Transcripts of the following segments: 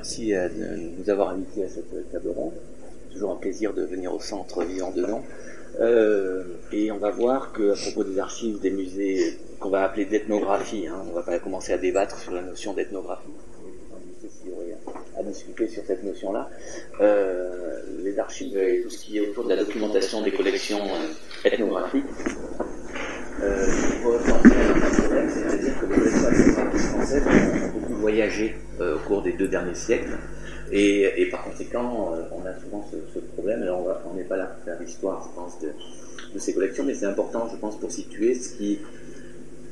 merci de nous avoir invités à cette table ronde. Toujours un plaisir de venir au centre Vivant Dedans. Et on va voir qu'à propos des archives des musées qu'on va appeler d'ethnographie, on va pas commencer à débattre sur la notion d'ethnographie, s'il y aurait à discuter sur cette notion-là. Les archives et tout ce qui est autour de la documentation des collections ethnographiques, il faut penser à un problème, c'est-à-dire que les collections ethnographiques françaises ont beaucoup voyagé au cours des 2 derniers siècles. Et par conséquent, on a souvent ce problème. Alors on n'est pas là pour faire l'histoire, je pense, de ces collections, mais c'est important, je pense, pour situer ce qui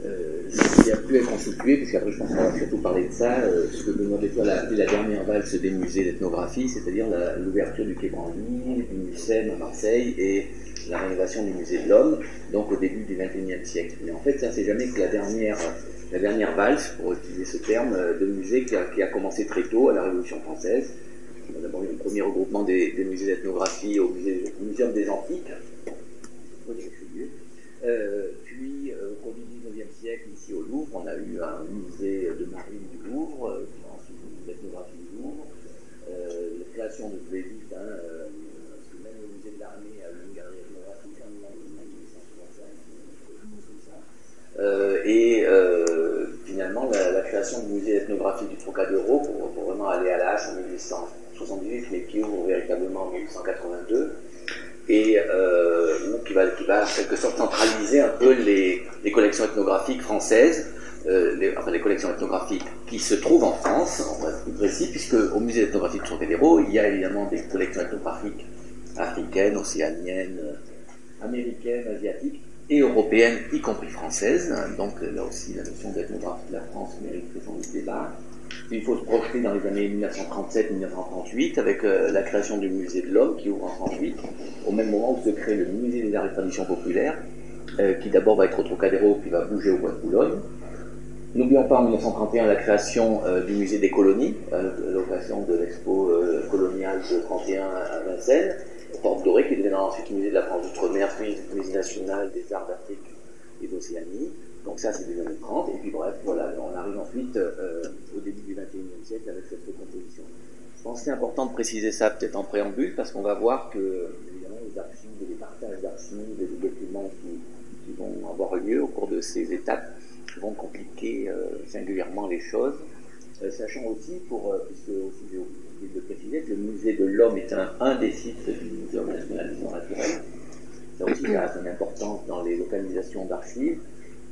a pu être constitué, puisqu'après je pense qu'on va surtout parler de ça, ce que Benoît Détoile a appelé la dernière valse des musées d'ethnographie, c'est-à-dire l'ouverture du Quai Branly, du MUSEM à Marseille et la rénovation du musée de l'Homme, donc au début du XXIe siècle. Mais en fait, ça c'est jamais que la dernière valse, pour utiliser ce terme, de musée qui a commencé très tôt, à la Révolution française. On a d'abord eu le premier regroupement des musées d'ethnographie au Muséum des Antiques, puis au cours du XIXe siècle, ici au Louvre, on a eu un musée de marine du Louvre, ensuite l'ethnographie du Louvre, la création de Vévite, parce que même le musée de l'armée a eu une galerie ethnographique en 1865, et finalement la création du musée ethnographique du Trocadéro pour vraiment aller à l'âge en 1878, mais qui ouvre véritablement en 1882. Et qui va en quelque sorte centraliser un peu les collections ethnographiques françaises, les collections ethnographiques qui se trouvent en France, en fait plus précis, puisque au musée ethnographique de Trocadéro, il y a évidemment des collections ethnographiques africaines, océaniennes, américaines, asiatiques et européennes, y compris françaises. Donc là aussi, la notion d'ethnographie de la France mérite sans doute débat. Il faut se projeter dans les années 1937-1938 avec la création du musée de l'Homme qui ouvre en 1938, au même moment où se crée le musée des arts et traditions populaires, qui d'abord va être au Trocadéro puis va bouger au Bois de Boulogne. N'oublions pas en 1931 la création du musée des colonies, à l'occasion de l'expo coloniale de 31 à Vincennes, aux Portes Dorées, qui deviendra ensuite musée de la France d'Outre-mer, puis musée national des arts d'Afrique et d'Océanie. Donc ça, c'est des années 30, et puis bref, voilà, on arrive ensuite au début du XXIe siècle avec cette recomposition. Je pense que c'est important de préciser ça peut-être en préambule, parce qu'on va voir que, évidemment, les archives, les partages d'archives, les documents qui vont avoir lieu au cours de ces étapes vont compliquer singulièrement les choses, sachant aussi, puisque aussi j'ai oublié de préciser, que le musée de l'Homme est un des sites du Muséum national d'histoire naturelle. Ça aussi, ça a son importance dans les localisations d'archives,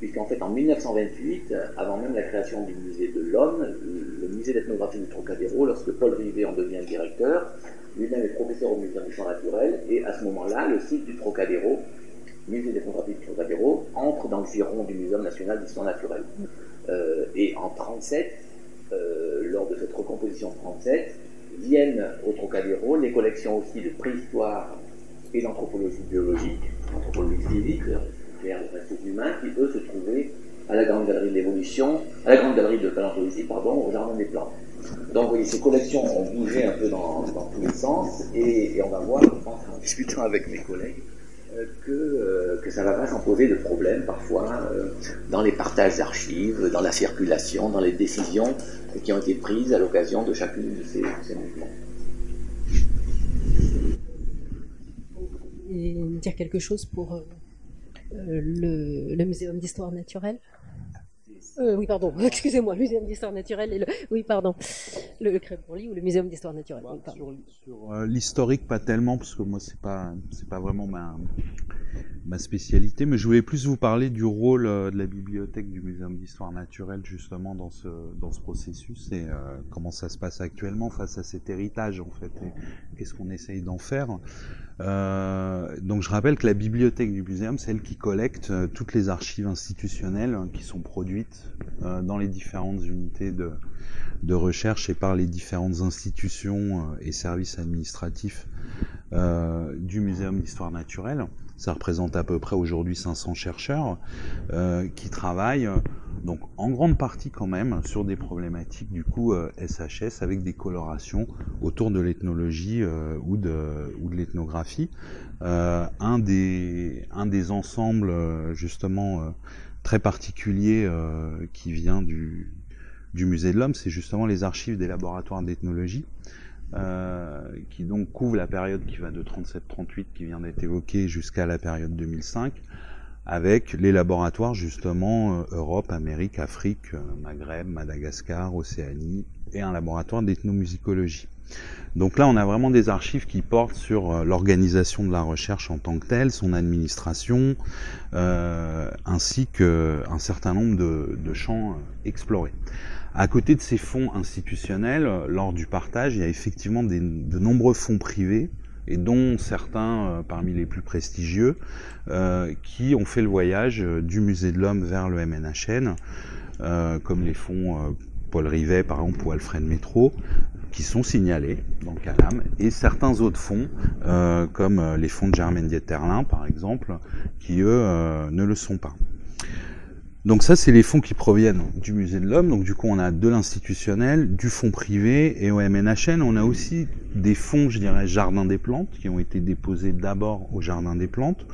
puisqu'en fait, en 1928, avant même la création du musée de l'Homme, le musée d'ethnographie du Trocadéro, lorsque Paul Rivet en devient le directeur, lui-même est professeur au Muséum d'histoire naturelle, et à ce moment-là, le site du Trocadéro, musée d'ethnographie du Trocadéro, entre dans le giron du Muséum national d'histoire naturelle. Et en 1937, lors de cette recomposition de 1937, viennent au Trocadéro les collections aussi de préhistoire et d'anthropologie biologique, anthropologie physique, des restes humains, qui eux se trouvaient à la Grande Galerie de l'Évolution, à la Grande Galerie de Paléontologie, au Jardin des Plantes. Donc vous voyez, ces collections ont bougé un peu dans tous les sens, et on va voir, je pense, en discutant avec mes collègues, que ça va pas s'en poser de problème parfois dans les partages d'archives, dans la circulation, dans les décisions qui ont été prises à l'occasion de chacune de ces mouvements. Et dire quelque chose pour le Muséum d'histoire naturelle. Oui, pardon, excusez-moi, le Muséum d'histoire naturelle le Cré Branly ou le Muséum d'histoire naturelle. Sur l'historique, pas tellement, parce que moi, c'est pas vraiment ma spécialité, mais je voulais plus vous parler du rôle de la bibliothèque du Muséum d'histoire naturelle, justement, dans ce processus, et comment ça se passe actuellement face à cet héritage, en fait, et qu'est-ce qu'on essaye d'en faire. Donc je rappelle que la bibliothèque du muséum, c'est elle qui collecte toutes les archives institutionnelles qui sont produites dans les différentes unités de recherche et par les différentes institutions et services administratifs du Muséum d'histoire naturelle. Ça représente à peu près aujourd'hui 500 chercheurs qui travaillent donc en grande partie quand même sur des problématiques du coup SHS avec des colorations autour de l'ethnologie ou de l'ethnographie. Un des ensembles justement très particulier qui vient du du Musée de l'Homme, c'est justement les archives des laboratoires d'ethnologie, qui donc couvrent la période qui va de 37-38, qui vient d'être évoquée, jusqu'à la période 2005, avec les laboratoires justement Europe, Amérique, Afrique, Maghreb, Madagascar, Océanie, et un laboratoire d'ethnomusicologie. Donc là, on a vraiment des archives qui portent sur l'organisation de la recherche en tant que telle, son administration, ainsi qu'un certain nombre de champs explorés. À côté de ces fonds institutionnels, lors du partage, il y a effectivement de nombreux fonds privés, et dont certains parmi les plus prestigieux, qui ont fait le voyage du Musée de l'Homme vers le MNHN, comme les fonds Paul Rivet par exemple ou Alfred Métro, qui sont signalés dans Calam, et certains autres fonds, comme les fonds de Germaine Dieterlin par exemple, qui eux ne le sont pas. Donc ça, c'est les fonds qui proviennent du Musée de l'Homme. Donc du coup, on a de l'institutionnel, du fonds privé, et au MNHN, on a aussi des fonds, je dirais, Jardin des Plantes, qui ont été déposés d'abord au Jardin des Plantes,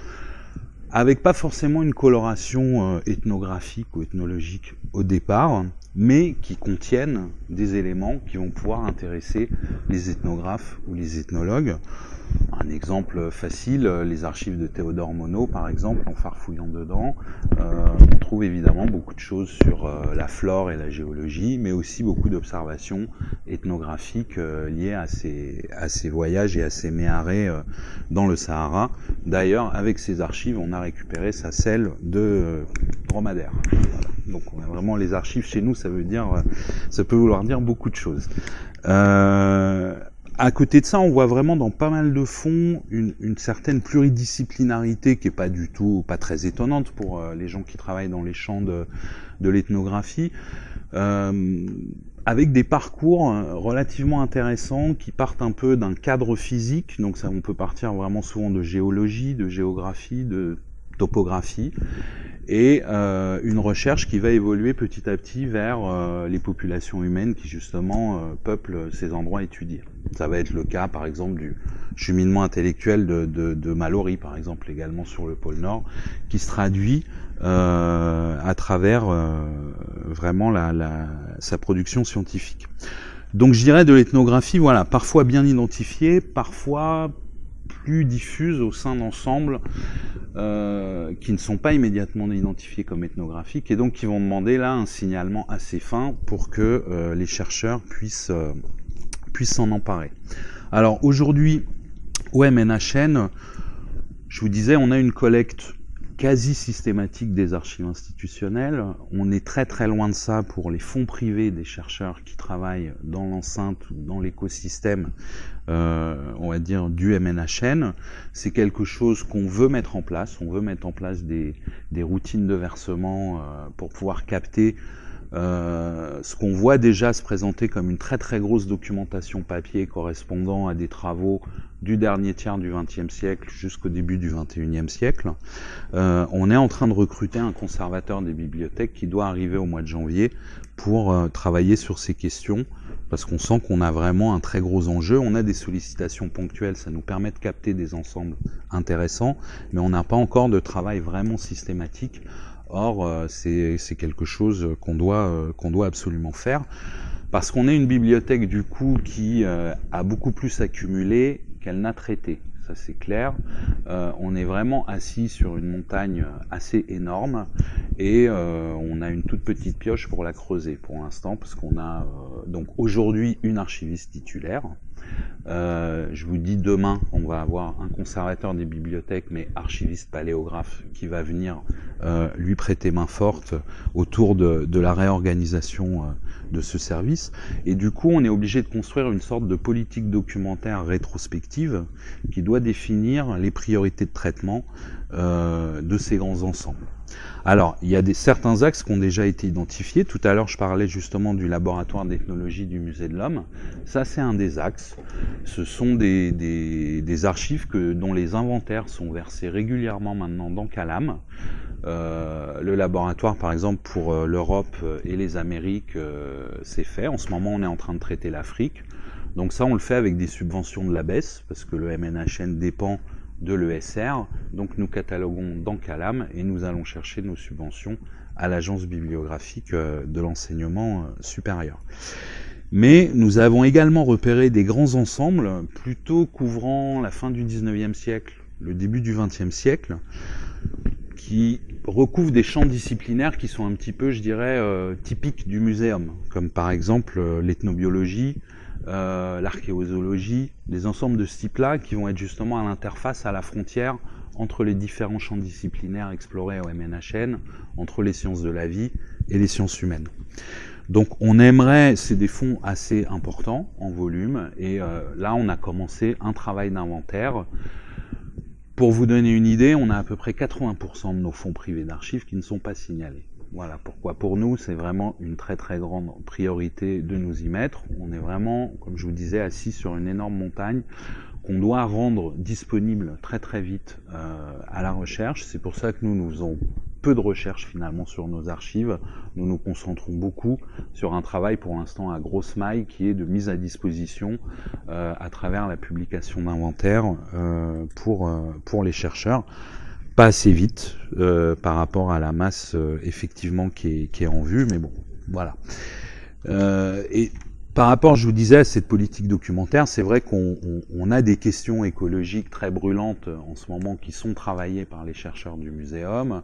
avec pas forcément une coloration ethnographique ou ethnologique au départ, mais qui contiennent des éléments qui vont pouvoir intéresser les ethnographes ou les ethnologues. Un exemple facile, les archives de Théodore Monod, par exemple, en farfouillant dedans, on trouve évidemment beaucoup de choses sur la flore et la géologie, mais aussi beaucoup d'observations ethnographiques liées à ces voyages et à ces méharets dans le Sahara. D'ailleurs, avec ces archives, on a récupéré sa selle de dromadaire. Voilà. Donc on a vraiment les archives chez nous, ça peut vouloir dire beaucoup de choses. À côté de ça, on voit vraiment dans pas mal de fonds une certaine pluridisciplinarité qui est pas très étonnante pour les gens qui travaillent dans les champs de l'ethnographie, avec des parcours relativement intéressants qui partent un peu d'un cadre physique. Donc ça, on peut partir vraiment souvent de géologie, de géographie, de topographie, et une recherche qui va évoluer petit à petit vers les populations humaines qui justement peuplent ces endroits étudiés. Ça va être le cas par exemple du cheminement intellectuel de Mallory, par exemple, également sur le pôle Nord, qui se traduit à travers vraiment sa production scientifique. Donc je dirais de l'ethnographie, voilà, parfois bien identifiée, parfois plus diffuses au sein d'ensembles qui ne sont pas immédiatement identifiés comme ethnographiques, et donc qui vont demander là un signalement assez fin pour que les chercheurs puissent s'en emparer. Alors aujourd'hui, au MNHN, je vous disais, on a une collecte quasi systématique des archives institutionnelles. On est très très loin de ça pour les fonds privés des chercheurs qui travaillent dans l'enceinte, dans l'écosystème, on va dire, du MNHN. C'est quelque chose qu'on veut mettre en place. On veut mettre en place des routines de versement pour pouvoir capter ce qu'on voit déjà se présenter comme une très très grosse documentation papier correspondant à des travaux du dernier tiers du XXe siècle jusqu'au début du XXIe siècle. On est en train de recruter un conservateur des bibliothèques qui doit arriver au mois de janvier pour travailler sur ces questions, parce qu'on sent qu'on a vraiment un très gros enjeu. On a des sollicitations ponctuelles, ça nous permet de capter des ensembles intéressants, mais on n'a pas encore de travail vraiment systématique. Or, c'est quelque chose qu'on doit absolument faire, parce qu'on est une bibliothèque du coup qui a beaucoup plus accumulé qu'elle n'a traité. Ça c'est clair. On est vraiment assis sur une montagne assez énorme, et on a une toute petite pioche pour la creuser pour l'instant, parce qu'on a donc aujourd'hui une archiviste titulaire. Je vous dis, demain on va avoir un conservateur des bibliothèques mais archiviste paléographe qui va venir lui prêter main forte autour de la réorganisation de ce service, et du coup on est obligé de construire une sorte de politique documentaire rétrospective qui doit définir les priorités de traitement de ces grands ensembles. Alors, il y a certains axes qui ont déjà été identifiés. Tout à l'heure, je parlais justement du laboratoire d'ethnologie du Musée de l'Homme. Ça, c'est un des axes. Ce sont des archives dont les inventaires sont versés régulièrement maintenant dans Calam. Le laboratoire, par exemple, pour l'Europe et les Amériques, c'est fait. En ce moment, on est en train de traiter l'Afrique. Donc ça, on le fait avec des subventions de l'ABES, parce que le MNHN dépend de l'ESR. Donc nous cataloguons dans Calam et nous allons chercher nos subventions à l'agence bibliographique de l'enseignement supérieur. Mais nous avons également repéré des grands ensembles, plutôt couvrant la fin du 19e siècle, le début du 20e siècle, qui recouvrent des champs disciplinaires qui sont un petit peu, je dirais, typiques du muséum, comme par exemple l'ethnobiologie, l'archéozoologie, des ensembles de ce type-là qui vont être justement à l'interface, à la frontière entre les différents champs disciplinaires explorés au MNHN, entre les sciences de la vie et les sciences humaines. Donc on aimerait, c'est des fonds assez importants en volume, et là on a commencé un travail d'inventaire. Pour vous donner une idée, on a à peu près 80% de nos fonds privés d'archives qui ne sont pas signalés. Voilà pourquoi pour nous c'est vraiment une très très grande priorité de nous y mettre. On est vraiment, comme je vous disais, assis sur une énorme montagne qu'on doit rendre disponible très très vite à la recherche. C'est pour ça que nous faisons peu de recherche finalement sur nos archives. Nous nous concentrons beaucoup sur un travail pour l'instant à grosse maille qui est de mise à disposition à travers la publication d'inventaires pour les chercheurs. Pas assez vite par rapport à la masse effectivement qui est en vue, mais bon, voilà. Et par rapport, je vous disais, à cette politique documentaire, c'est vrai qu'on a des questions écologiques très brûlantes en ce moment qui sont travaillées par les chercheurs du muséum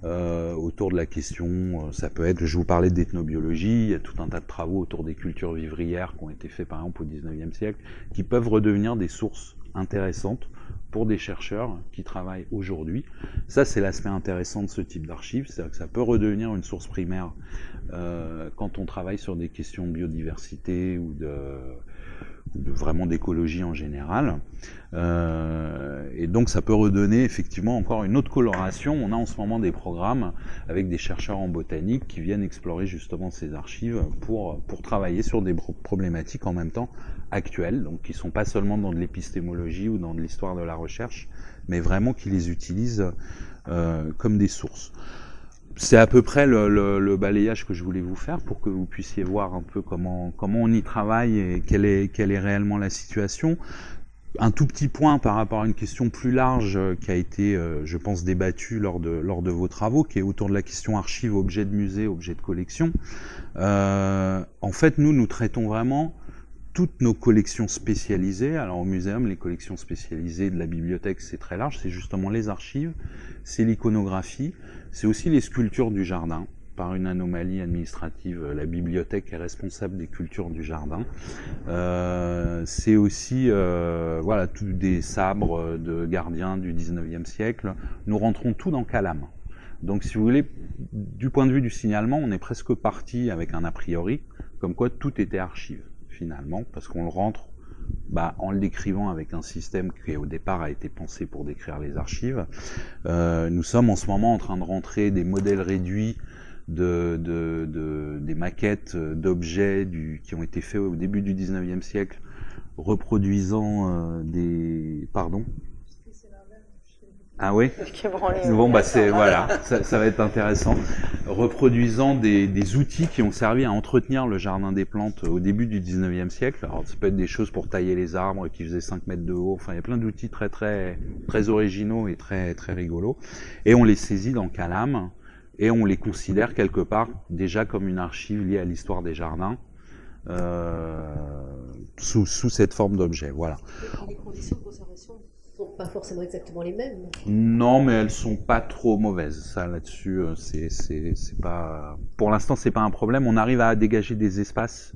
autour de la question, ça peut être, je vous parlais d'ethnobiologie, il y a tout un tas de travaux autour des cultures vivrières qui ont été faits par exemple au 19e siècle, qui peuvent redevenir des sources intéressantes pour des chercheurs qui travaillent aujourd'hui. Ça, c'est l'aspect intéressant de ce type d'archives, c'est-à-dire que ça peut redevenir une source primaire quand on travaille sur des questions de biodiversité ou de vraiment d'écologie en général. Et donc ça peut redonner effectivement encore une autre coloration. On a en ce moment des programmes avec des chercheurs en botanique qui viennent explorer justement ces archives pour travailler sur des problématiques en même temps actuelles, donc qui ne sont pas seulement dans de l'épistémologie ou dans de l'histoire de la recherche, mais vraiment qui les utilisent comme des sources. C'est à peu près le balayage que je voulais vous faire pour que vous puissiez voir un peu comment on y travaille et quelle est réellement la situation. Un tout petit point par rapport à une question plus large qui a été, je pense, débattue lors de vos travaux, qui est autour de la question archives, objets de musée, objets de collection. En fait, nous traitons vraiment toutes nos collections spécialisées. Alors au muséum, les collections spécialisées de la bibliothèque, c'est très large, c'est justement les archives, c'est l'iconographie, c'est aussi les sculptures du jardin. Par une anomalie administrative, la bibliothèque est responsable des cultures du jardin. C'est aussi voilà, tous des sabres de gardiens du 19e siècle. Nous rentrons tout dans Calam. Donc si vous voulez, du point de vue du signalement, on est presque parti avec un a priori, comme quoi tout était archive finalement, parce qu'on le rentre en le décrivant avec un système qui au départ a été pensé pour décrire les archives. Nous sommes en ce moment en train de rentrer des modèles réduits des maquettes d'objets qui ont été faits au début du 19e siècle, reproduisant des... Pardon ? Ah oui ? Bon, voilà, ça va être intéressant. Reproduisant des outils qui ont servi à entretenir le jardin des plantes au début du 19e siècle. Alors, ça peut être des choses pour tailler les arbres qui faisaient 5 mètres de haut. Enfin, il y a plein d'outils très, très, très originaux et très, très rigolos. Et on les saisit dans Calam et on les considère quelque part déjà comme une archive liée à l'histoire des jardins. Sous cette forme d'objet, voilà. Les conditions de conservation ne sont pas forcément exactement les mêmes. Non, mais elles sont pas trop mauvaises. Ça, là-dessus, c'est pas. Pour l'instant, c'est pas un problème. On arrive à dégager des espaces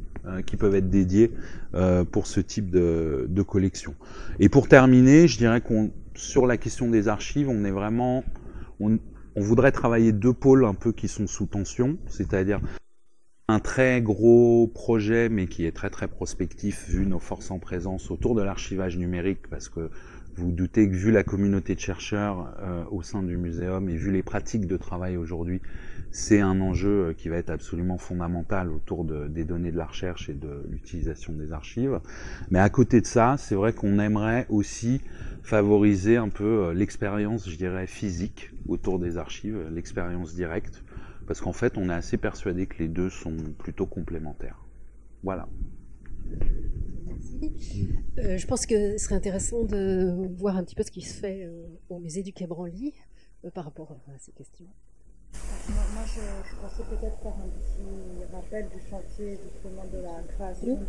qui peuvent être dédiés pour ce type de collection. Et pour terminer, je dirais sur la question des archives, on est vraiment, on voudrait travailler deux pôles un peu qui sont sous tension, c'est-à-dire un très gros projet, mais qui est très très prospectif, vu nos forces en présence autour de l'archivage numérique, parce que vous vous doutez que vu la communauté de chercheurs au sein du muséum et vu les pratiques de travail aujourd'hui, c'est un enjeu qui va être absolument fondamental autour des données de la recherche et de l'utilisation des archives. Mais à côté de ça, c'est vrai qu'on aimerait aussi favoriser un peu l'expérience, je dirais, physique autour des archives, l'expérience directe, parce qu'en fait, on est assez persuadé que les deux sont plutôt complémentaires. Voilà. Merci. Je pense que ce serait intéressant de voir un petit peu ce qui se fait au musée du Quai Branly par rapport à ces questions. Moi, je pensais peut-être faire un petit rappel du chantier justement de la création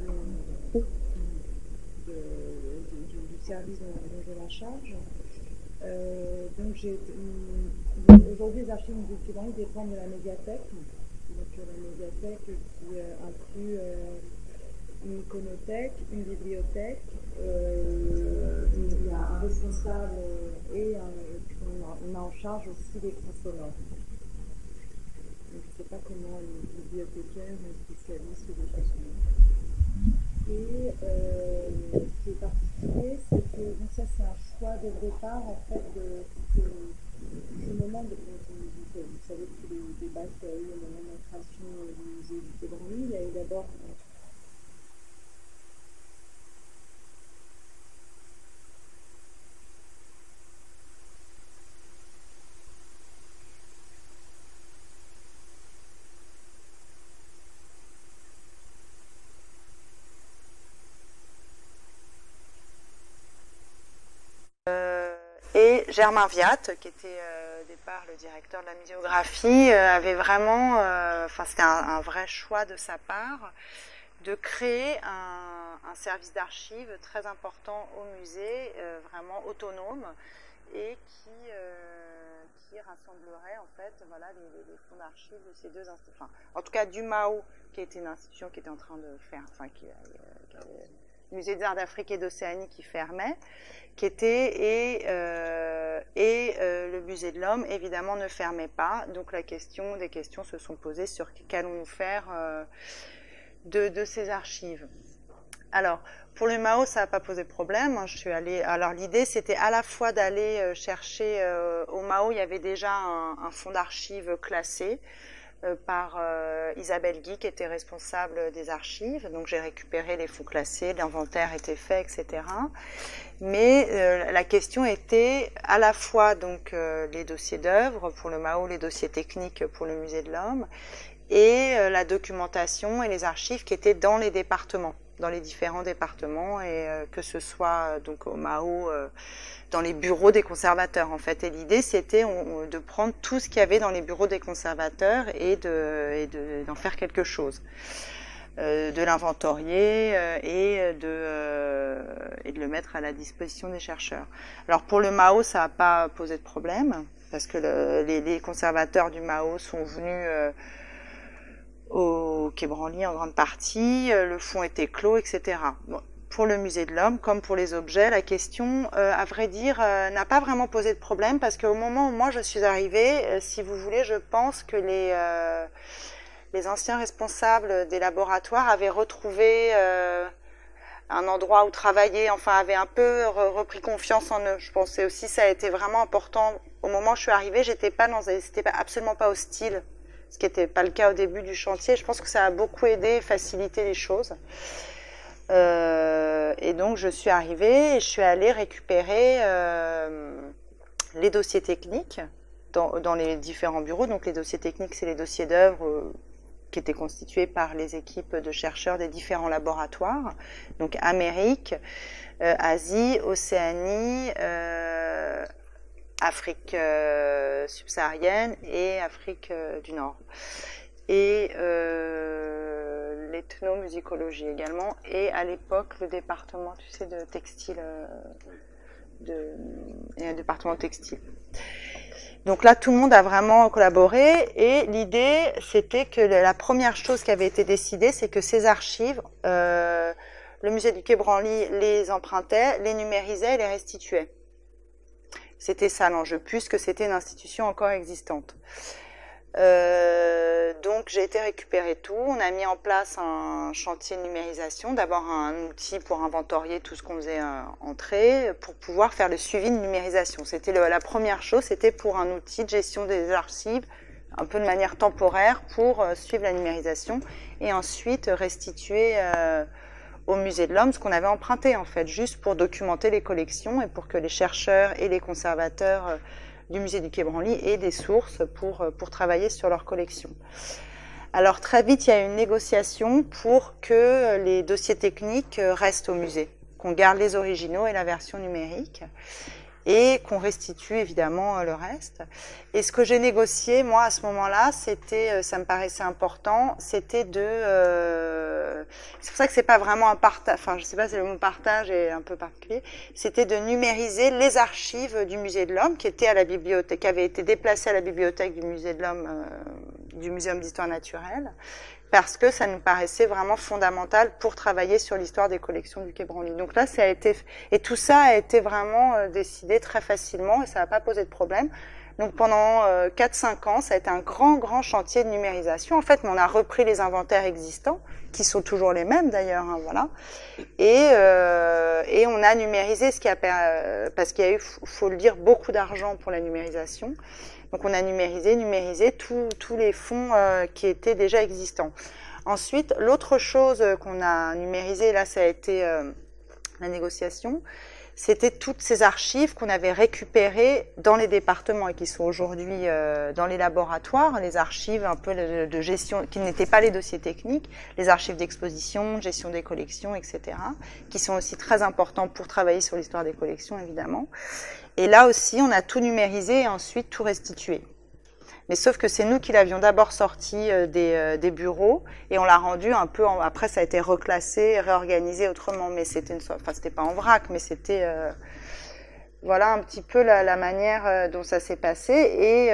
du service dont j'ai la charge. Aujourd'hui, les archives du Quai Branly dépendent de la médiathèque. Donc la médiathèque qui inclut une iconothèque, une bibliothèque, il y a un responsable et on a en charge aussi les fonds sonores. Je ne sais pas comment les bibliothécaires spécialistes des fonds sonores. Et ce qui est particulier, c'est que donc ça c'est un choix de départ en fait de ce moment vous savez tous les débats qu'il y a eu au moment de la création du musée du Quai Branly. Il y a eu d'abord et Germain Viat, qui était au départ le directeur de la muséographie, avait vraiment, c'était un vrai choix de sa part, de créer un service d'archives très important au musée, vraiment autonome, et qui rassemblerait en fait les fonds d'archives de ces deux institutions. En tout cas du MAO, qui était une institution qui était en train de faire, le musée des Arts d'Afrique et d'Océanie qui fermait, et le musée de l'Homme évidemment ne fermait pas. Donc des questions se sont posées sur qu'allons-nous faire de ces archives. Alors pour le MAO, ça n'a pas posé de problème. Je suis allée. Alors l'idée c'était à la fois d'aller chercher au MAO, il y avait déjà un fonds d'archives classé par Isabelle Guy, qui était responsable des archives. Donc j'ai récupéré les fonds classés, l'inventaire était fait, etc. Mais la question était à la fois donc les dossiers d'œuvres pour le MAO, les dossiers techniques pour le musée de l'Homme, et la documentation et les archives qui étaient dans les départements, dans les différents départements, et que ce soit donc au MAO, dans les bureaux des conservateurs en fait. Et l'idée c'était de prendre tout ce qu'il y avait dans les bureaux des conservateurs et d'en faire quelque chose, de l'inventorier et de le mettre à la disposition des chercheurs. Alors pour le MAO, ça n'a pas posé de problème parce que les conservateurs du MAO sont venus au Quai Branly en grande partie, le fonds était clos, etc. Bon, pour le musée de l'Homme, comme pour les objets, la question, à vrai dire, n'a pas vraiment posé de problème parce qu'au moment où moi je suis arrivée, si vous voulez, je pense que les anciens responsables des laboratoires avaient retrouvé un endroit où travailler, avaient un peu repris confiance en eux. Je pensais aussi ça a été vraiment important. Au moment où je suis arrivée, c'était absolument pas hostile, ce qui n'était pas le cas au début du chantier. Je pense que ça a beaucoup aidé, facilité les choses. Et donc je suis arrivée et je suis allée récupérer les dossiers techniques dans les différents bureaux. Donc les dossiers techniques, c'est les dossiers d'œuvres qui étaient constitués par les équipes de chercheurs des différents laboratoires. Donc Amérique, Asie, Océanie, Afrique subsaharienne et Afrique du Nord. Et l'ethnomusicologie également, et à l'époque le département, de textile, et un département textile. Donc là, tout le monde a vraiment collaboré, et l'idée, c'était que la première chose qui avait été décidée, c'est que ces archives, le musée du Quai Branly les empruntait, les numérisait et les restituait. C'était ça l'enjeu, puisque c'était une institution encore existante. Donc j'ai été récupérer tout, on a mis en place un chantier de numérisation, d'abord un outil pour inventorier tout ce qu'on faisait entrer, pour pouvoir faire le suivi de numérisation. C'était la première chose, c'était pour un outil de gestion des archives, un peu de manière temporaire pour suivre la numérisation et ensuite restituer au musée de l'Homme ce qu'on avait emprunté en fait, juste pour documenter les collections et pour que les chercheurs et les conservateurs du musée du Quai Branly aient des sources pour travailler sur leur collection. Alors très vite, il y a eu une négociation pour que les dossiers techniques restent au musée, qu'on garde les originaux et la version numérique, et qu'on restitue évidemment le reste. Et ce que j'ai négocié, moi, à ce moment-là, c'était, ça me paraissait important, c'était c'est pour ça que c'est pas vraiment un partage, enfin, je sais pas si le mot partage est un peu particulier, c'était de numériser les archives du Musée de l'Homme, qui étaient à la bibliothèque, qui avaient été déplacées à la bibliothèque du Musée de l'Homme, du Muséum d'Histoire Naturelle, parce que ça nous paraissait vraiment fondamental pour travailler sur l'histoire des collections du Quai Branly. Donc là, ça a été, et tout ça a été vraiment décidé très facilement et ça n'a pas posé de problème. Donc pendant 4-5 ans, ça a été un grand chantier de numérisation. En fait, on a repris les inventaires existants, qui sont toujours les mêmes d'ailleurs, hein, voilà. Et on a numérisé ce qui a, parce qu'il y a eu, faut le dire, beaucoup d'argent pour la numérisation. Donc on a numérisé tous les fonds qui étaient déjà existants. Ensuite, l'autre chose qu'on a numérisé, là ça a été la négociation, c'était toutes ces archives qu'on avait récupérées dans les départements et qui sont aujourd'hui dans les laboratoires, les archives un peu de gestion, qui n'étaient pas les dossiers techniques, les archives d'exposition, gestion des collections, etc., qui sont aussi très importants pour travailler sur l'histoire des collections, évidemment. Et là aussi, on a tout numérisé et ensuite tout restitué. Mais sauf que c'est nous qui l'avions d'abord sorti des bureaux et on l'a rendu un peu, après ça a été reclassé, réorganisé autrement, mais c'était enfin c'était pas en vrac, mais c'était, voilà un petit peu la manière dont ça s'est passé. Et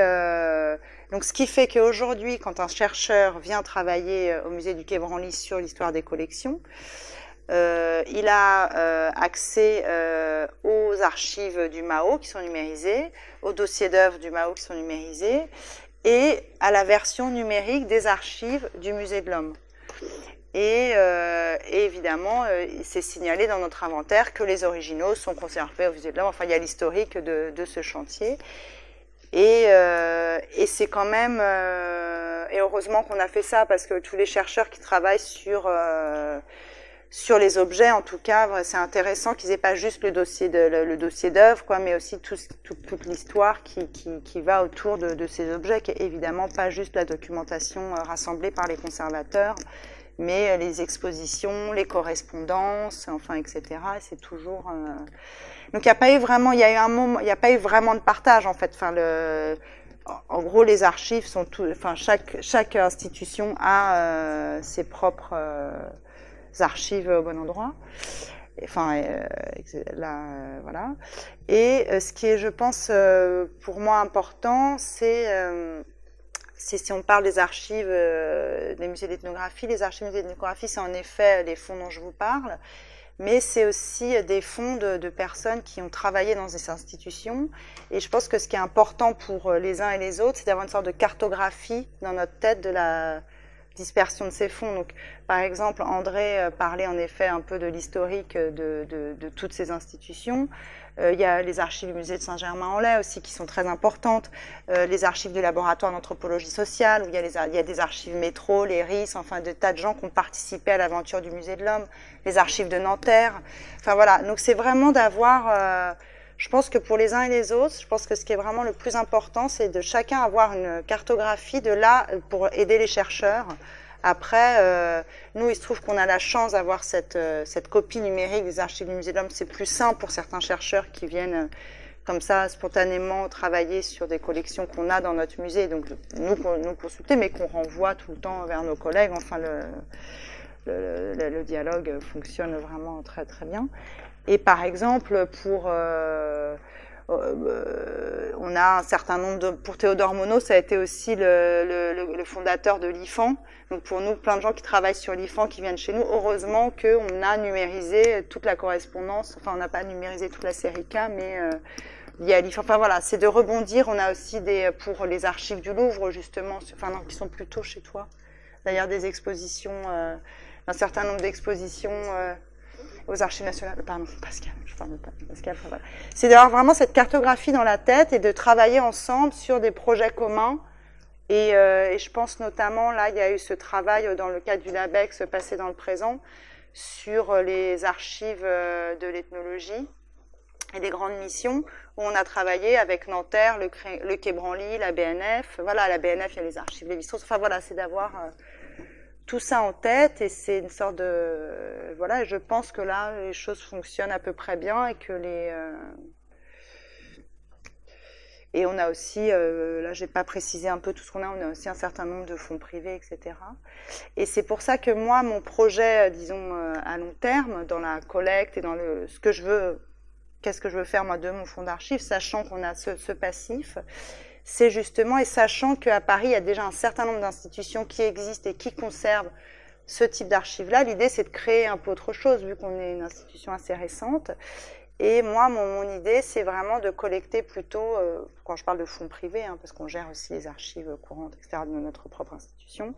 donc ce qui fait qu'aujourd'hui, quand un chercheur vient travailler au musée du Quai Branly sur l'histoire des collections, il a accès aux archives du MAO qui sont numérisées, aux dossiers d'œuvres du MAO qui sont numérisés et à la version numérique des archives du Musée de l'Homme. Et évidemment, c'est signalé dans notre inventaire que les originaux sont conservés au Musée de l'Homme. Enfin, il y a l'historique de ce chantier. Et c'est quand même... et heureusement qu'on a fait ça, parce que tous les chercheurs qui travaillent sur les objets, en tout cas, c'est intéressant qu'ils aient pas juste le dossier d'œuvre, quoi, mais aussi toute l'histoire qui va autour de ces objets, qui est évidemment pas juste la documentation rassemblée par les conservateurs, mais les expositions, les correspondances, enfin, etc. C'est toujours. Donc il n'y a pas eu vraiment, il y a eu un moment, il n'y a pas eu vraiment de partage en fait. Enfin, en gros, les archives sont enfin chaque institution a ses propres archives au bon endroit. Enfin, là, voilà. Et ce qui est, je pense, pour moi important, c'est si on parle des archives des musées d'ethnographie, les archives des musées d'ethnographie, c'est en effet les fonds dont je vous parle, mais c'est aussi des fonds de personnes qui ont travaillé dans ces institutions. Et je pense que ce qui est important pour les uns et les autres, c'est d'avoir une sorte de cartographie dans notre tête de la dispersion de ces fonds. Donc, par exemple, André parlait en effet un peu de l'historique de toutes ces institutions. Il y a les archives du musée de Saint-Germain-en-Laye aussi qui sont très importantes, les archives du laboratoire d'anthropologie sociale, où il y a des archives métro, les RIS, enfin des tas de gens qui ont participé à l'aventure du musée de l'Homme, les archives de Nanterre. Enfin voilà, donc c'est vraiment d'avoir... je pense que pour les uns et les autres, je pense que ce qui est vraiment le plus important, c'est de chacun avoir une cartographie de là pour aider les chercheurs. Après, nous, il se trouve qu'on a la chance d'avoir cette copie numérique des archives du Musée de l'Homme. C'est plus simple pour certains chercheurs qui viennent comme ça spontanément travailler sur des collections qu'on a dans notre musée, donc nous consulter, mais qu'on renvoie tout le temps vers nos collègues. Enfin, le dialogue fonctionne vraiment très très bien. Et par exemple, on a un certain nombre pour Théodore Monod, ça a été aussi le fondateur de l'IFAN. Donc pour nous, plein de gens qui travaillent sur l'IFAN qui viennent chez nous. Heureusement qu'on a numérisé toute la correspondance. Enfin, on n'a pas numérisé toute la série K, mais il y a l'IFAN. Enfin voilà, c'est de rebondir. On a aussi pour les archives du Louvre, justement, enfin non, qui sont plutôt chez toi. D'ailleurs, des expositions, un certain nombre d'expositions aux archives nationales. Pardon, Pascal, je parle de Pascal. Enfin, voilà. C'est d'avoir vraiment cette cartographie dans la tête et de travailler ensemble sur des projets communs. Et je pense notamment, là, il y a eu ce travail dans le cadre du LABEX passé dans le présent sur les archives de l'ethnologie. et des grandes missions où on a travaillé avec Nanterre, le Quai Branly, la BNF. Voilà, à la BNF, il y a les archives Lévi-Strauss. Enfin voilà, c'est d'avoir tout ça en tête, et c'est une sorte de... Voilà, je pense que là, les choses fonctionnent à peu près bien, et que et on a aussi, là j'ai pas précisé un peu tout ce qu'on a aussi un certain nombre de fonds privés, etc. Et c'est pour ça que moi, mon projet, disons, à long terme, dans la collecte et dans ce que je veux, qu'est-ce que je veux faire moi de mon fonds d'archives, sachant qu'on a ce passif, c'est justement, et sachant qu'à Paris, il y a déjà un certain nombre d'institutions qui existent et qui conservent ce type d'archives-là, l'idée c'est de créer un peu autre chose, vu qu'on est une institution assez récente. Et moi, mon idée, c'est vraiment de collecter plutôt, quand je parle de fonds privés, hein, parce qu'on gère aussi les archives courantes, etc., de notre propre institution,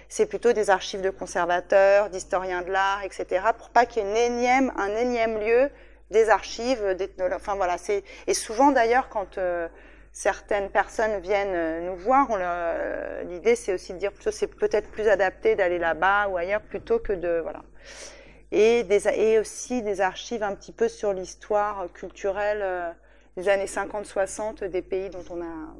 c'est plutôt des archives de conservateurs, d'historiens de l'art, etc., pour pas qu'il y ait un énième lieu des archives, enfin voilà. Et souvent d'ailleurs, quand certaines personnes viennent nous voir, l'idée c'est aussi de dire plutôt c'est peut-être plus adapté d'aller là-bas ou ailleurs plutôt que de... Voilà. Et aussi des archives un petit peu sur l'histoire culturelle des années 50-60 des pays dont on a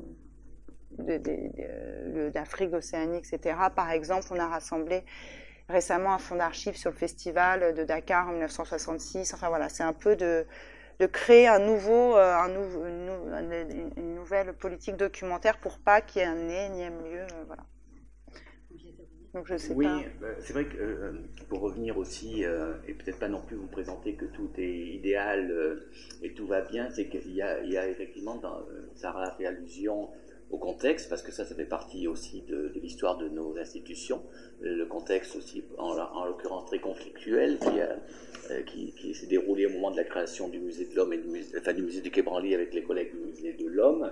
d'Afrique, d'Océanie, etc. Par exemple, on a rassemblé récemment un fonds d'archives sur le festival de Dakar en 1966. Enfin voilà, c'est un peu de créer une nouvelle politique documentaire pour pas qu'il y ait un énième lieu. Voilà. Donc je sais oui, pas. C'est vrai que pour revenir aussi, et peut-être pas non plus vous présenter que tout est idéal et tout va bien, c'est qu'il y a effectivement, Sarah a fait allusion au contexte, parce que ça fait partie aussi de l'histoire de nos institutions, le contexte aussi, en l'occurrence très conflictuel, qui s'est déroulé au moment de la création du musée de l'homme et du musée du Quai Branly avec les collègues du musée de l'homme.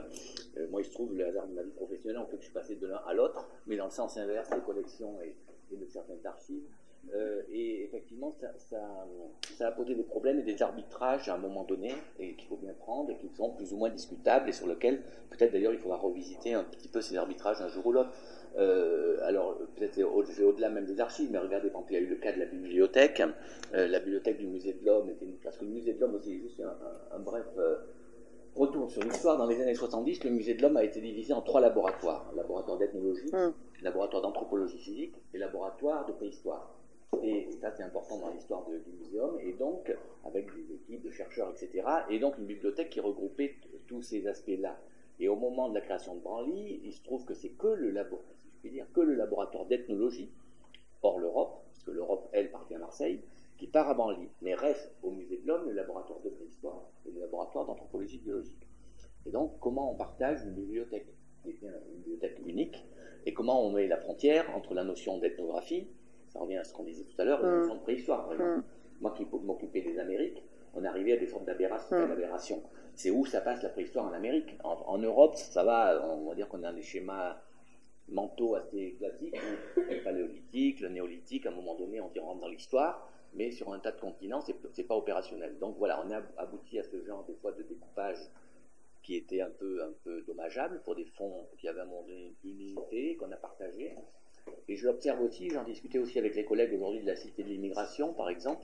Moi, il se trouve, le hasard de ma vie professionnelle, en fait, je suis passé de l'un à l'autre, mais dans le sens inverse des collections et de certaines archives. Et effectivement, ça a posé des problèmes et des arbitrages à un moment donné, et qu'il faut bien prendre, et qui sont plus ou moins discutables, et sur lesquels, peut-être d'ailleurs, il faudra revisiter un petit peu ces arbitrages un jour ou l'autre. Alors, peut-être au-delà même des archives, mais regardez, par exemple, il y a eu le cas de la bibliothèque. La bibliothèque du musée de l'homme était parce que le musée de l'homme, aussi, juste un bref retour sur l'histoire. Dans les années 70, le musée de l'homme a été divisé en 3 laboratoires. Laboratoire d'ethnologie, laboratoire d'anthropologie physique et laboratoire de préhistoire. Et ça, c'est important dans l'histoire du muséum, et donc, avec des équipes de chercheurs, etc., et donc une bibliothèque qui regroupait tous ces aspects-là. Et au moment de la création de Branly, il se trouve que c'est que le laboratoire d'ethnologie, hors l'Europe, parce que l'Europe, elle, partit à Marseille, qui part à Branly, mais reste au musée de l'homme le laboratoire de préhistoire et le laboratoire d'anthropologie biologique. Et donc, comment on partage une bibliothèque, qui est une bibliothèque unique, et comment on met la frontière entre la notion d'ethnographie, ça revient à ce qu'on disait tout à l'heure, la notion de préhistoire, par exemple. Moi qui m'occupais des Amériques, on arrivait à des sortes d'aberrations. C'est où ça passe la préhistoire en Amérique. En Europe, ça va, on va dire qu'on a des schémas mentaux assez classiques, le paléolithique, le néolithique, à un moment donné, on rentre dans l'histoire, mais sur un tas de continents, c'est pas opérationnel. Donc voilà, on a abouti à ce genre des fois de découpage qui était un peu dommageable pour des fonds qui avaient à un moment donné une unité, qu'on a partagé. Et je l'observe aussi, j'en discutais aussi avec les collègues aujourd'hui de la Cité de l'Immigration, par exemple,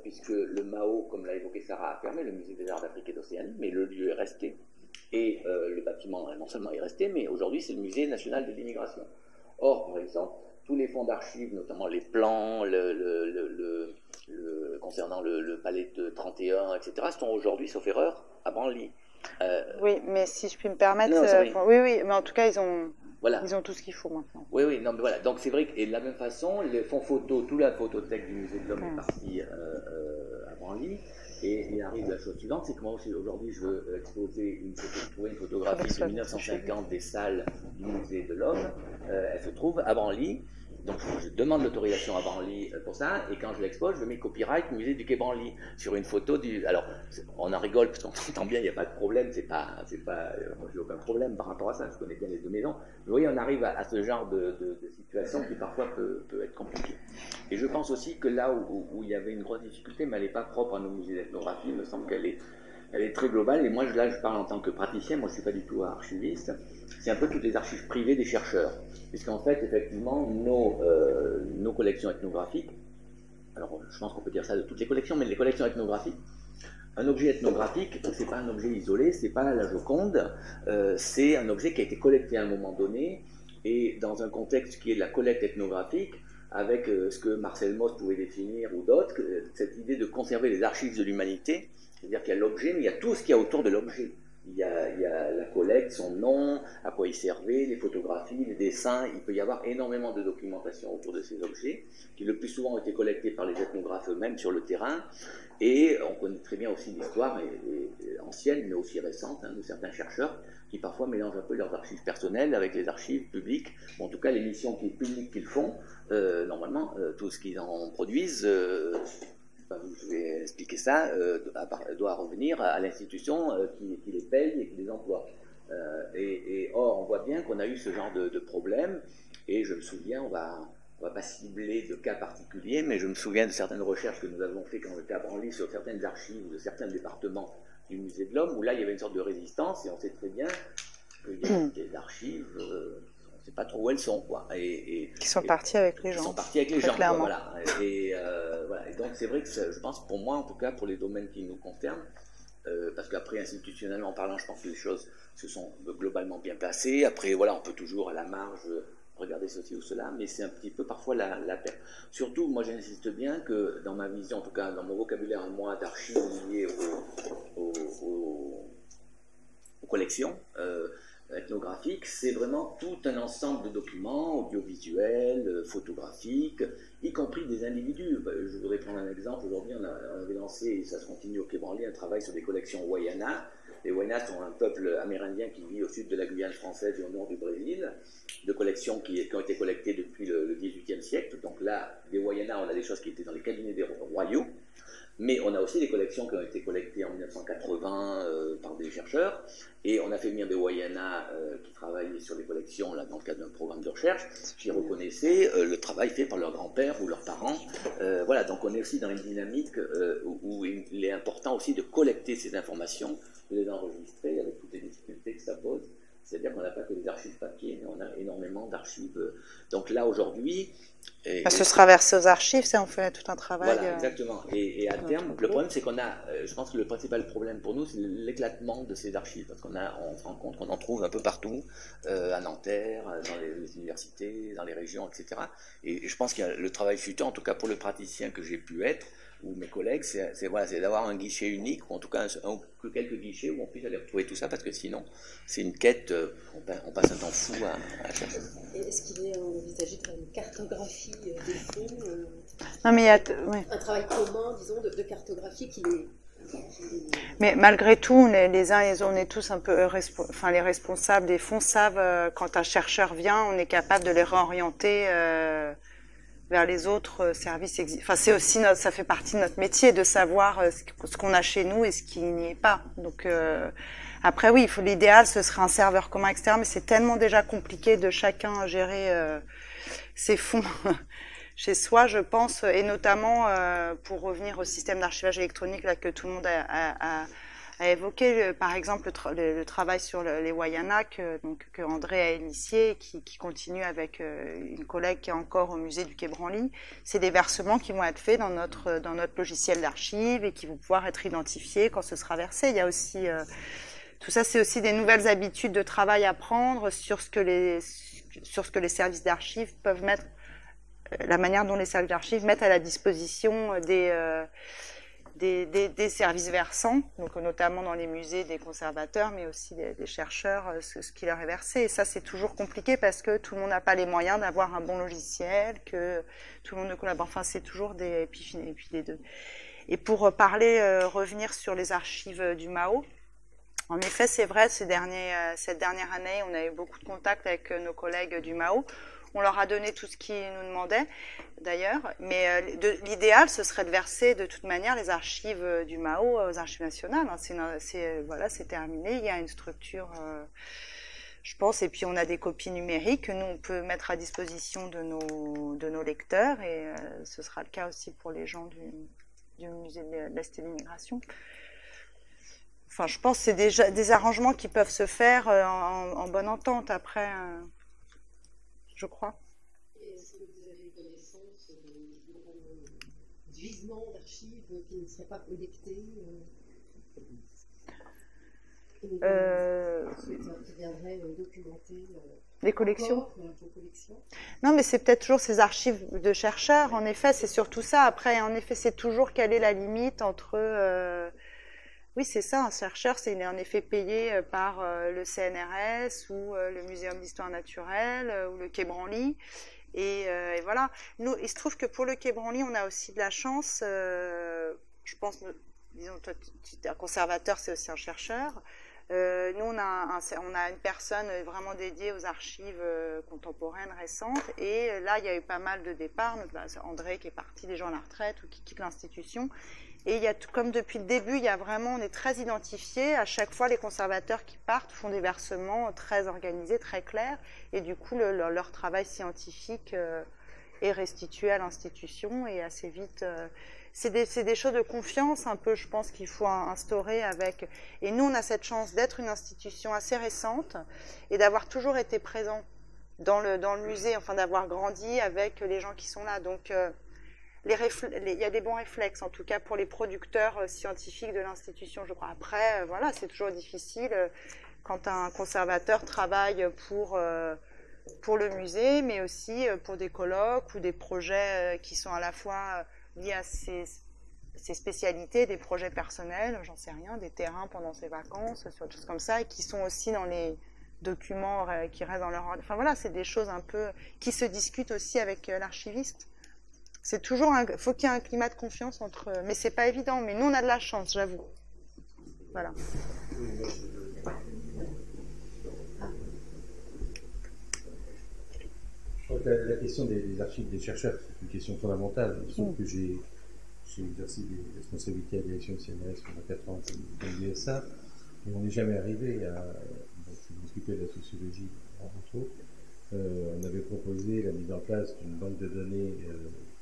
puisque le MAO, comme l'a évoqué Sarah, a fermé, le Musée des Arts d'Afrique et d'Océanie, mais le lieu est resté. Et le bâtiment, non seulement est resté, mais aujourd'hui, c'est le Musée national de l'immigration. Or, par exemple, tous les fonds d'archives, notamment les plans, concernant le palais de 31, etc., sont aujourd'hui, sauf erreur, à Branly. Oui, mais si je puis me permettre, oui, mais en tout cas, ils ont tout ce qu'il faut maintenant. Oui, non, mais voilà. Donc c'est vrai que, et de la même façon, les fonds photos, toute la photothèque du musée de l'homme est partie à Branly. Et il arrive la chose suivante, c'est que moi aussi aujourd'hui je veux exposer trouver une photographie de 1950 des salles du musée de l'homme. Elle se trouve à Branly. Donc je demande l'autorisation à Branly pour ça, et quand je l'expose, je mets copyright musée du Quai Branly sur une photo du. Alors on en rigole parce qu'on entend bien, il n'y a pas de problème, moi j'ai aucun problème par rapport à ça, je connais bien les deux maisons. Mais vous voyez, on arrive à ce genre de situation qui parfois peut être compliquée. Et je pense aussi que là où il y avait une grosse difficulté, mais elle n'est pas propre à nos musées d'ethnographie, il me semble qu'elle est très globale, et moi là je parle en tant que praticien, moi je ne suis pas du tout archiviste, c'est un peu toutes les archives privées des chercheurs, puisqu'en fait effectivement nos collections ethnographiques, alors je pense qu'on peut dire ça de toutes les collections, mais les collections ethnographiques un objet ethnographique, c'est pas un objet isolé, c'est pas la Joconde, c'est un objet qui a été collecté à un moment donné, et dans un contexte qui est la collecte ethnographique, avec ce que Marcel Mauss pouvait définir ou d'autres, cette idée de conserver les archives de l'humanité, c'est-à-dire qu'il y a l'objet, mais il y a tout ce qu'il y a autour de l'objet. Il y a la collecte, son nom, à quoi il servait, les photographies, les dessins. Il peut y avoir énormément de documentation autour de ces objets, qui le plus souvent ont été collectés par les ethnographes eux-mêmes sur le terrain. Et on connaît très bien aussi l'histoire ancienne, mais aussi récente, de certains chercheurs, qui parfois mélangent un peu leurs archives personnelles avec les archives publiques. Bon, en tout cas, les missions publiques qu'ils font, normalement, tout ce qu'ils en produisent... je vais expliquer ça, doit revenir à l'institution qui les paye et qui les emploie. Or, on voit bien qu'on a eu ce genre de problème, et je me souviens, on va pas cibler de cas particuliers, mais je me souviens de certaines recherches que nous avons fait quand on était à Branly sur certaines archives de certains départements du Musée de l'Homme, où là, il y avait une sorte de résistance, et on sait très bien qu'il y a des archives... on ne sait pas trop où elles sont, quoi. Qui sont partis avec les gens. Qui sont partis avec les gens, clairement. Voilà. Et donc c'est vrai que je pense, pour moi, en tout cas, pour les domaines qui nous concernent, parce qu'après, institutionnellement parlant, je pense que les choses se sont globalement bien placées. Après, voilà, on peut toujours, à la marge, regarder ceci ou cela, mais c'est un petit peu parfois la perte. Surtout, moi, j'insiste bien que dans ma vision, en tout cas, dans mon vocabulaire à moi, d'archives liées aux collections, ethnographique, c'est vraiment tout un ensemble de documents audiovisuels, photographiques, y compris des individus. Je voudrais prendre un exemple. Aujourd'hui, on avait lancé, et ça se continue au Quai Branly, un travail sur des collections Wayana. Les Wayana sont un peuple amérindien qui vit au sud de la Guyane française et au nord du Brésil, de collections qui ont été collectées depuis le XVIIIe siècle. Donc là, des Wayana, on a des choses qui étaient dans les cabinets des royaux. Mais on a aussi des collections qui ont été collectées en 1980 par des chercheurs, et on a fait venir des Wayana qui travaillaient sur les collections là, dans le cadre d'un programme de recherche, qui reconnaissaient le travail fait par leur grand-père ou leurs parents. Voilà, donc on est aussi dans une dynamique où il est important aussi de collecter ces informations, de les enregistrer avec toutes les difficultés que ça pose. C'est-à-dire qu'on n'a pas que des archives papier, mais on a énormément d'archives. Donc là, aujourd'hui... ce sera versé aux archives, ça, on fait tout un travail. Voilà, exactement. Et à terme, le problème, c'est qu'on a... je pense que le principal problème pour nous, c'est l'éclatement de ces archives. Parce qu'on se rend compte qu'on en trouve un peu partout, à Nanterre, dans les universités, dans les régions, etc. Et je pense qu'il y a le travail futur, en tout cas pour le praticien que j'ai pu être, ou mes collègues, c'est d'avoir un guichet unique, ou en tout cas quelques guichets où on puisse aller retrouver tout ça, parce que sinon, c'est une quête, on passe un temps fou à chercher. Est-ce qu'il est envisagé de faire une cartographie des fonds Non, mais il y a un travail commun, disons, de cartographie qui est... Mais malgré tout, les uns et les autres, on est tous un peu les responsables des fonds savent quand un chercheur vient, on est capable de les réorienter vers les autres services. Enfin, c'est aussi ça fait partie de notre métier de savoir ce qu'on a chez nous et ce qui n'y est pas. Donc après, oui, l'idéal, ce serait un serveur commun externe, mais c'est tellement déjà compliqué de chacun gérer ses fonds chez soi, je pense, et notamment pour revenir au système d'archivage électronique là que tout le monde a évoqué, par exemple le travail sur les Wayana que André a initié, qui continue avec une collègue qui est encore au musée du Quai Branly. C'est des versements qui vont être faits dans notre logiciel d'archives et qui vont pouvoir être identifiés quand ce sera versé. Il y a aussi tout ça, c'est aussi des nouvelles habitudes de travail à prendre sur ce que les services d'archives peuvent mettre, la manière dont les services d'archives mettent à la disposition des services versants, donc notamment dans les musées des conservateurs, mais aussi des chercheurs, ce qui leur est versé. Et ça, c'est toujours compliqué parce que tout le monde n'a pas les moyens d'avoir un bon logiciel, que tout le monde ne collabore. Enfin, c'est toujours et puis les deux. Et pour revenir sur les archives du Mao, en effet, c'est vrai, cette dernière année, on a eu beaucoup de contacts avec nos collègues du Mao. On leur a donné tout ce qu'ils nous demandaient, d'ailleurs. Mais l'idéal, ce serait de verser de toute manière les archives du Mao aux archives nationales. C'est terminé. Il y a une structure, je pense. Et puis, on a des copies numériques que nous, on peut mettre à disposition de nos lecteurs. Et ce sera le cas aussi pour les gens du musée de l'Est et de l'Immigration. Enfin, je pense que c'est déjà des arrangements qui peuvent se faire en bonne entente après, je crois. Est-ce que vous avez connaissance de gisements d'archives qui ne seraient pas collectés Qui viendrait documenter les collections. vos collections. Non, mais c'est peut-être toujours ces archives de chercheurs. En effet, c'est surtout ça. Après, en effet, c'est toujours quelle est la limite entre... Oui, c'est ça, un chercheur, c'est en effet payé par le CNRS ou le Muséum d'Histoire Naturelle ou le Quai Branly. Et voilà. Nous, il se trouve que pour le Quai Branly, on a aussi de la chance. Je pense, disons, toi, tu es un conservateur, c'est aussi un chercheur. Nous, on a une personne vraiment dédiée aux archives contemporaines récentes. Et là, il y a eu pas mal de départs. André qui est parti déjà à la retraite ou qui quitte l'institution. Et il y a, comme depuis le début, il y a vraiment, on est très identifiés. À chaque fois, les conservateurs qui partent font des versements très organisés, très clairs. Et du coup, leur travail scientifique est restitué à l'institution et assez vite. C'est des choses de confiance un peu, je pense, qu'il faut instaurer avec... Et nous, on a cette chance d'être une institution assez récente et d'avoir toujours été présent dans le musée, enfin d'avoir grandi avec les gens qui sont là. Donc, il y a des bons réflexes, en tout cas pour les producteurs scientifiques de l'institution, je crois. Après, voilà, c'est toujours difficile quand un conservateur travaille pour le musée, mais aussi pour des colloques ou des projets qui sont à la fois liés à ses spécialités, des projets personnels, j'en sais rien, des terrains pendant ses vacances, sur des choses comme ça, et qui sont aussi dans les documents qui restent dans leur... Enfin voilà, c'est des choses un peu qui se discutent aussi avec l'archiviste. C'est toujours, faut qu'il y ait un climat de confiance entre... Mais c'est pas évident, mais nous on a de la chance, j'avoue. Voilà. Je crois que la question des archives des chercheurs, c'est une question fondamentale. Sauf que j'ai exercé des responsabilités à la direction du CNRS pendant 4 ans dans l'USA, et on n'est jamais arrivé à... Je m'occupais de la sociologie, entre autres. On avait proposé la mise en place d'une banque de données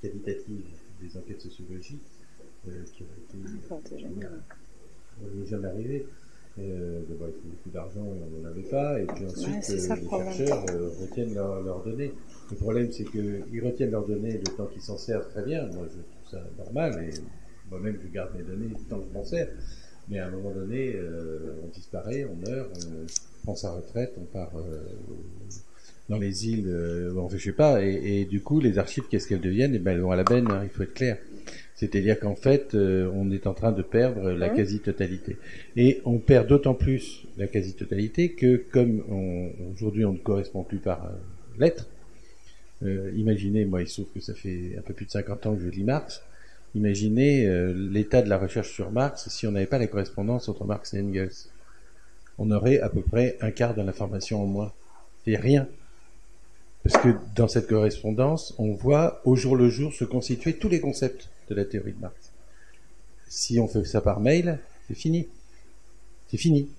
qualitative des enquêtes sociologiques qui aurait été... On n'est jamais arrivé. D'abord, il faut beaucoup d'argent et on n'en avait pas. Et puis ensuite, les chercheurs retiennent leurs données. Le problème, c'est qu'ils retiennent leurs données le temps qu'ils s'en servent très bien. Moi, je trouve ça normal. Et moi-même, je garde mes données le temps que je m'en sers. Mais à un moment donné, on disparaît, on meurt, on prend sa retraite, on part dans les îles, on fait je sais pas. Et du coup, les archives, qu'est-ce qu'elles deviennent? Eh ben, elles vont à la benne, hein, il faut être clair. C'est-à-dire qu'en fait, on est en train de perdre la quasi-totalité. Et on perd d'autant plus la quasi-totalité que, comme aujourd'hui on ne correspond plus par lettres, imaginez, moi il se trouve que ça fait un peu plus de 50 ans que je lis Marx, imaginez l'état de la recherche sur Marx si on n'avait pas les correspondances entre Marx et Engels. On aurait à peu près un quart de l'information en moins. C'est rien. Parce que dans cette correspondance, on voit au jour le jour se constituer tous les concepts de la théorie de Marx. Si on fait ça par mail, c'est fini. C'est fini.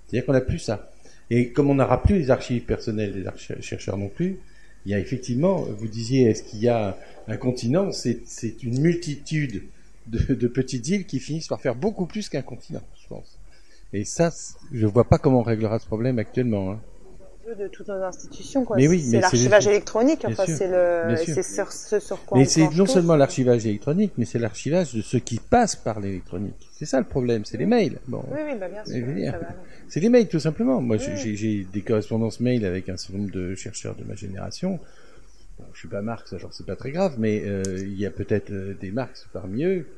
C'est-à-dire qu'on n'a plus ça. Et comme on n'aura plus les archives personnelles des chercheurs non plus, il y a effectivement, vous disiez, est-ce qu'il y a un continent? C'est une multitude de petites îles qui finissent par faire beaucoup plus qu'un continent, je pense. Et ça, je vois pas comment on réglera ce problème actuellement, hein. De toutes nos institutions, quoi. Mais oui, c'est l'archivage électronique, enfin, sûr, c'est ce sur quoi mais on c'est planche non tous. seulement l'archivage électronique, mais c'est l'archivage de ce qui passe par l'électronique. C'est ça le problème, c'est les mails. Bon. Oui, bah bien sûr. Je veux dire, Ça va. c'est les mails, tout simplement. Moi, j'ai des correspondances mail avec un certain nombre de chercheurs de ma génération. Bon, je suis pas Marx, genre c'est pas très grave, mais il y a peut-être des Marx parmi eux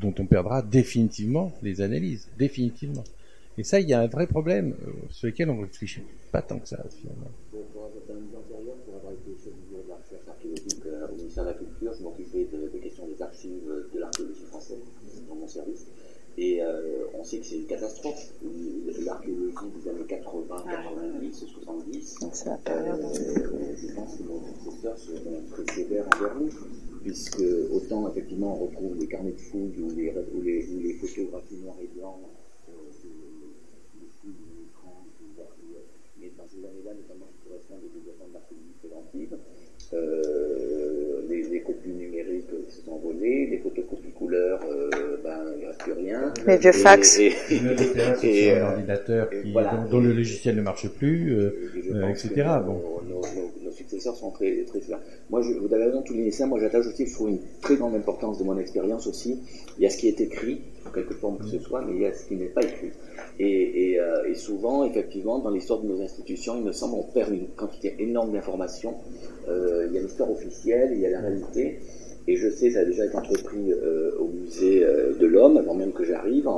dont on perdra définitivement les analyses, définitivement. Et ça, il y a un vrai problème sur lequel on ne réfléchit pas tant que ça, finalement. Pour un an antérieur, pour avoir été chef du bureau de la recherche archéologique au ministère de la Culture, je m'occupais des questions des archives de l'archéologie française dans mon service. Et on sait que c'est une catastrophe. L'archéologie des années 80, 90, 70. C'est la période. Je pense que nos professeurs seront très sévères envers nous, puisque autant effectivement on retrouve les carnets de fouilles ou les photographies noires et blancs. Mais dans ces années-là, notamment qui correspondent au développement de l'archéologie préventive, les copies numériques se sont envolées, les photocopies couleurs, il n'y reste plus rien. Les vieux fax. Et un ordinateur dont le logiciel ne marche plus, etc. Bon. Nos successeurs professeurs sont très, très fiers. Moi, vous avez raison, tous les lycéens, moi j'attache aussi, je trouve une très grande importance de mon expérience aussi. Il y a ce qui est écrit, en quelque forme que ce soit, mais il y a ce qui n'est pas écrit. Et souvent, effectivement, dans l'histoire de nos institutions, il me semble, on perd une quantité énorme d'informations. Il y a l'histoire officielle, il y a la réalité. Et je sais, ça a déjà été entrepris au musée de l'Homme, avant même que j'arrive.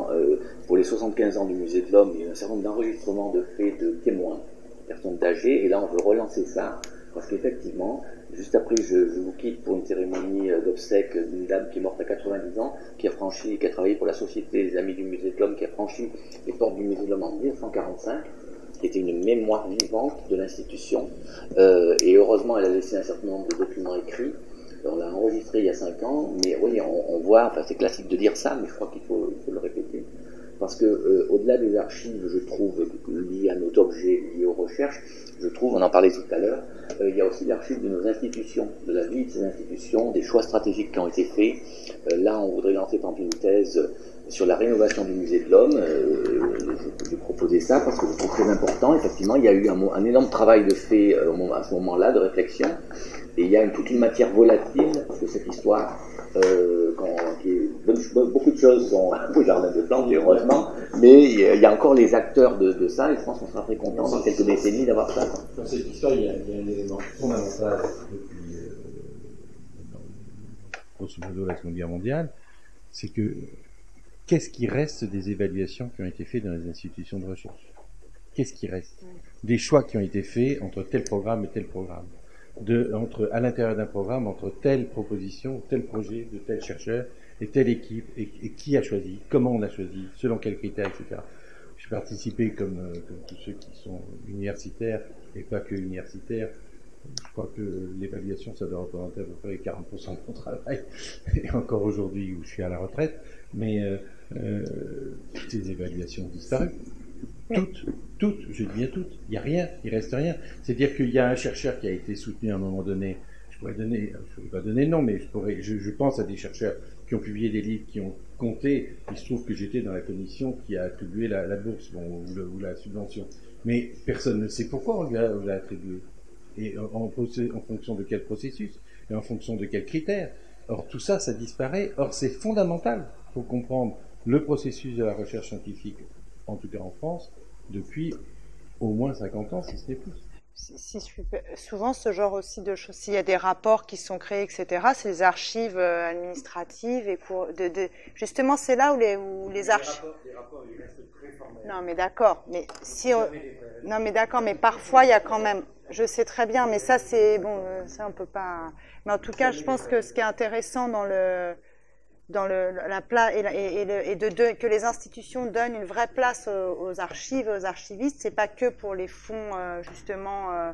Pour les 75 ans du musée de l'Homme, il y a un certain nombre d'enregistrements de faits de témoins, personnes âgées, et là on veut relancer ça, parce qu'effectivement, juste après je vous quitte pour une cérémonie d'obsèques d'une dame qui est morte à 90 ans, qui a travaillé pour la Société des Amis du Musée de l'Homme, qui a franchi les portes du Musée de l'Homme en 1945, qui était une mémoire vivante de l'institution, et heureusement elle a laissé un certain nombre de documents écrits. On l'a enregistré il y a 5 ans, mais oui, on voit, enfin c'est classique de dire ça, mais je crois qu'il faut le répéter. Parce que au-delà des archives, je trouve, liées à nos objets, liées aux recherches, je trouve, on en parlait tout à l'heure, il y a aussi l'archive de nos institutions, de la vie de ces institutions, des choix stratégiques qui ont été faits. Là, on voudrait lancer par exemple une thèse sur la rénovation du musée de l'Homme. J'ai proposé ça parce que je trouve très important. Effectivement, il y a eu un énorme travail de fait à ce moment-là, de réflexion. Et il y a toute une matière volatile de cette histoire, beaucoup de choses sont au jardin de plantes, heureusement, mais il y a encore les acteurs de ça, et je pense qu'on sera très content dans quelques décennies d'avoir ça. Dans cette histoire, il y a un élément fondamental depuis, grosso modo, la Seconde Guerre mondiale, c'est que qu'est-ce qui reste des évaluations qui ont été faites dans les institutions de recherche? Qu'est-ce qui reste? Des choix qui ont été faits entre tel programme et tel programme. À l'intérieur d'un programme, entre telle proposition, tel projet de tel chercheur et telle équipe, et qui a choisi, comment on a choisi, selon quels critères, etc. J'ai participé, comme tous ceux qui sont universitaires, et pas que universitaires. Je crois que l'évaluation, ça doit représenter à peu près 40% de mon travail, et encore aujourd'hui où je suis à la retraite, mais toutes ces évaluations ont disparu. Toutes, je dis bien toutes, il n'y a rien, il ne reste rien. C'est-à-dire qu'il y a un chercheur qui a été soutenu à un moment donné, je ne vais pas donner le nom, mais je pense à des chercheurs qui ont publié des livres, qui ont compté. Il se trouve que j'étais dans la commission qui a attribué la bourse ou la subvention. Mais personne ne sait pourquoi on lui a attribué. Et en fonction de quel processus, et en fonction de quels critères. Or, tout ça, ça disparaît. Or, c'est fondamental pour comprendre le processus de la recherche scientifique, en tout cas en France, depuis au moins 50 ans, si ce n'est plus. Souvent, ce genre aussi de choses, s'il y a des rapports qui sont créés, etc., c'est les archives administratives. Et justement, c'est là où les archives... Les rapports, ils restent très formels. Non, mais d'accord. Mais non, mais d'accord, mais parfois, il y a quand même... Je sais très bien, mais ça, c'est... Bon, ça, on peut pas... Mais en tout cas, je pense que ce qui est intéressant que les institutions donnent une vraie place aux archives, aux archivistes, c'est pas que pour les fonds justement